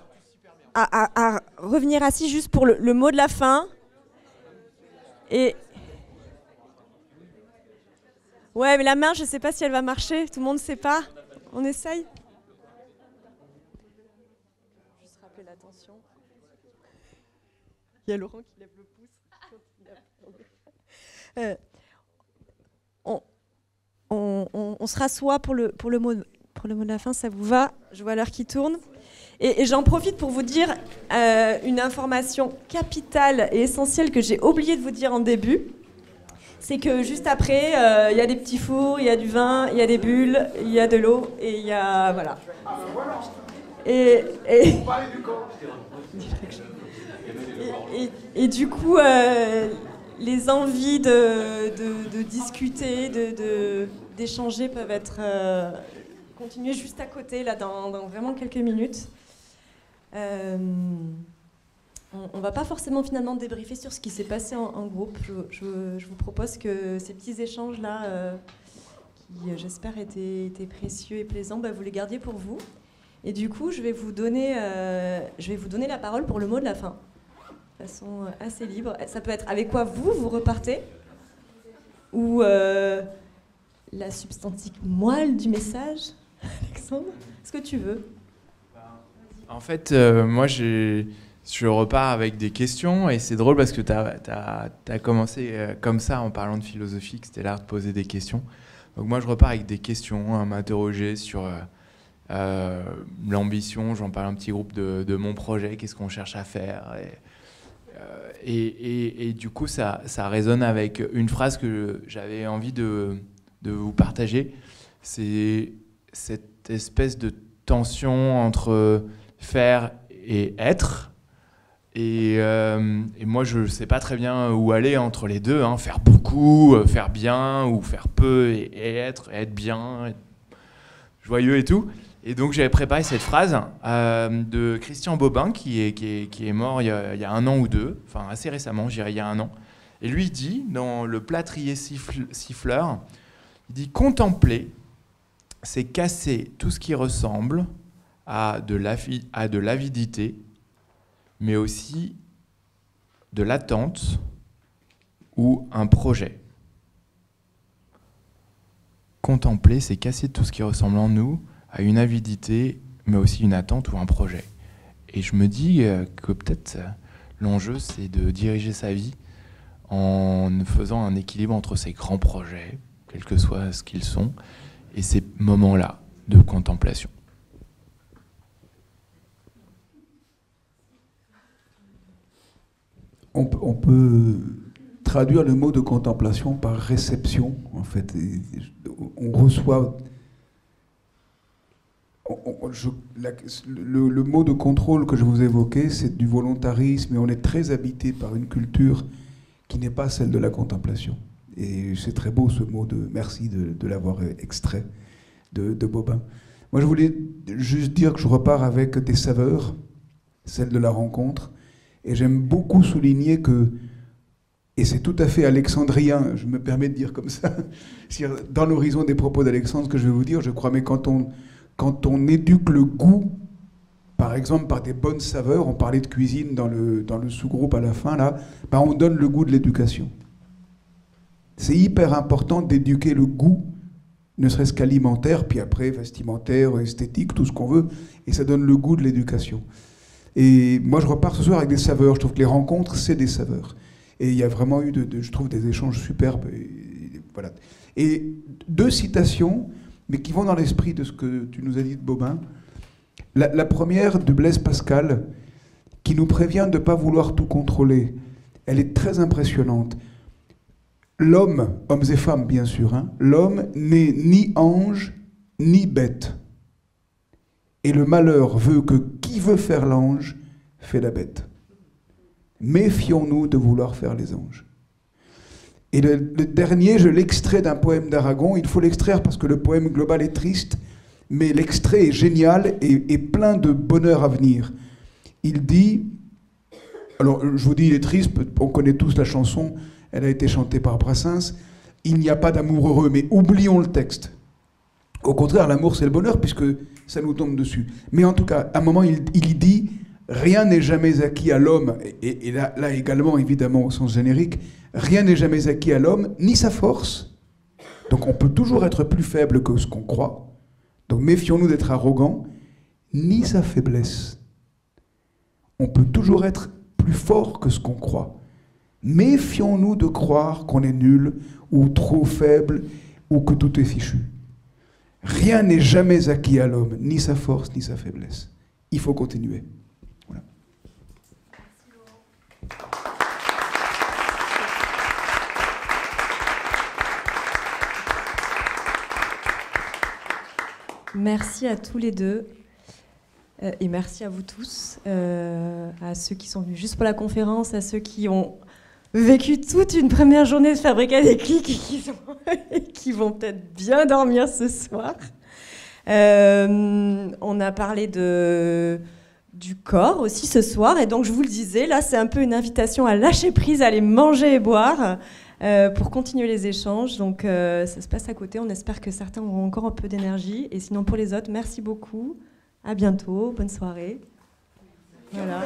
Speaker 1: revenir assis juste pour le mot de la fin. Et ouais, mais la main, je ne sais pas si elle va marcher. Tout le monde ne sait pas. On essaye. Juste rappeler l'attention. Il y a Laurent qui lève le pouce. On se rassoit pour le mot de la fin, ça vous va? Je vois l'heure qui tourne. Et j'en profite pour vous dire une information capitale et essentielle que j'ai oublié de vous dire en début. C'est que juste après, il y a des petits fours, il y a du vin, il y a des bulles, il y a de l'eau et il y a... Voilà. Et du coup, les envies de discuter, d'échanger peuvent être continuer juste à côté, là, dans vraiment quelques minutes. On va pas forcément finalement débriefer sur ce qui s'est passé en groupe. Je vous propose que ces petits échanges-là, qui j'espère étaient précieux et plaisants, vous les gardiez pour vous. Et du coup, je vais vous donner la parole pour le mot de la fin, de façon assez libre. Ça peut être avec quoi vous repartez, ou la substantique moelle du message. Alexandre, est-ce que tu veux?
Speaker 2: En fait, moi, je repars avec des questions, et c'est drôle parce que tu as commencé comme ça en parlant de philosophie, que c'était l'art de poser des questions. Donc moi, je repars avec des questions, à m'interroger sur l'ambition. J'en parle un petit groupe de mon projet, qu'est-ce qu'on cherche à faire. Et du coup, ça résonne avec une phrase que j'avais envie de vous partager. C'est cette espèce de tension entre faire et être. Et moi, je ne sais pas très bien où aller entre les deux. Faire beaucoup, faire bien, ou faire peu et être bien, être joyeux et tout. Et donc, j'avais préparé cette phrase de Christian Bobin, qui est mort il y a 1 an ou 2, enfin assez récemment, je dirais il y a 1 an. Et lui, il dit, dans Le plâtrier siffleur, il dit « Contempler, c'est casser tout ce qui ressemble à de l'avidité, mais aussi de l'attente ou un projet. Contempler, c'est casser tout ce qui ressemble en nous à une avidité, mais aussi une attente ou un projet. » Et je me dis que peut-être l'enjeu, c'est de diriger sa vie en faisant un équilibre entre ces grands projets, quels que soient ce qu'ils sont, et ces moments-là de contemplation.
Speaker 3: On peut traduire le mot de contemplation par réception, en fait. On reçoit... Le mot de contrôle que je vous évoquais, c'est du volontarisme, et on est très habité par une culture qui n'est pas celle de la contemplation. Et c'est très beau ce mot de merci de l'avoir extrait de Bobin. Moi, je voulais juste dire que je repars avec des saveurs, celles de la rencontre, et j'aime beaucoup souligner que, et c'est tout à fait alexandrien, je me permets de dire comme ça, dans l'horizon des propos d'Alexandre, ce que je vais vous dire, je crois, mais quand on éduque le goût, par exemple par des bonnes saveurs, on parlait de cuisine dans le sous-groupe à la fin, là, on donne le goût de l'éducation. C'est hyper important d'éduquer le goût, ne serait-ce qu'alimentaire, puis après vestimentaire, esthétique, tout ce qu'on veut, et ça donne le goût de l'éducation. Et moi, je repars ce soir avec des saveurs. Je trouve que les rencontres, c'est des saveurs. Et il y a vraiment eu, je trouve, des échanges superbes. Et, voilà. Et 2 citations, mais qui vont dans l'esprit de ce que tu nous as dit de Bobin. La première de Blaise Pascal, qui nous prévient de ne pas vouloir tout contrôler. Elle est très impressionnante. L'homme, hommes et femmes bien sûr, l'homme n'est ni ange ni bête. Et le malheur veut que qui veut faire l'ange fait la bête. Méfions-nous de vouloir faire les anges. Et le dernier, je l'extrais d'un poème d'Aragon. Il faut l'extraire parce que le poème global est triste, mais l'extrait est génial et plein de bonheur à venir. Il dit, alors je vous dis, il est triste, on connaît tous la chanson, elle a été chantée par Brassens, il n'y a pas d'amour heureux, mais oublions le texte. Au contraire, l'amour c'est le bonheur puisque ça nous tombe dessus. Mais en tout cas, à un moment, il y dit, rien n'est jamais acquis à l'homme, et là également évidemment au sens générique, rien n'est jamais acquis à l'homme, ni sa force. Donc on peut toujours être plus faible que ce qu'on croit. Donc méfions-nous d'être arrogants, ni sa faiblesse. On peut toujours être plus fort que ce qu'on croit. Méfions-nous de croire qu'on est nul ou trop faible ou que tout est fichu. Rien n'est jamais acquis à l'homme, ni sa force, ni sa faiblesse. Il faut continuer. Voilà.
Speaker 1: Merci à tous les deux. Et merci à vous tous, à ceux qui sont venus juste pour la conférence, à ceux qui ont vécu toute une première journée de Fabrique à déclic et qui vont peut-être bien dormir ce soir. On a parlé du corps aussi ce soir, et donc je vous le disais, là c'est un peu une invitation à lâcher prise, à aller manger et boire pour continuer les échanges. Donc ça se passe à côté, on espère que certains auront encore un peu d'énergie, et sinon pour les autres, merci beaucoup. À bientôt, bonne soirée. Voilà.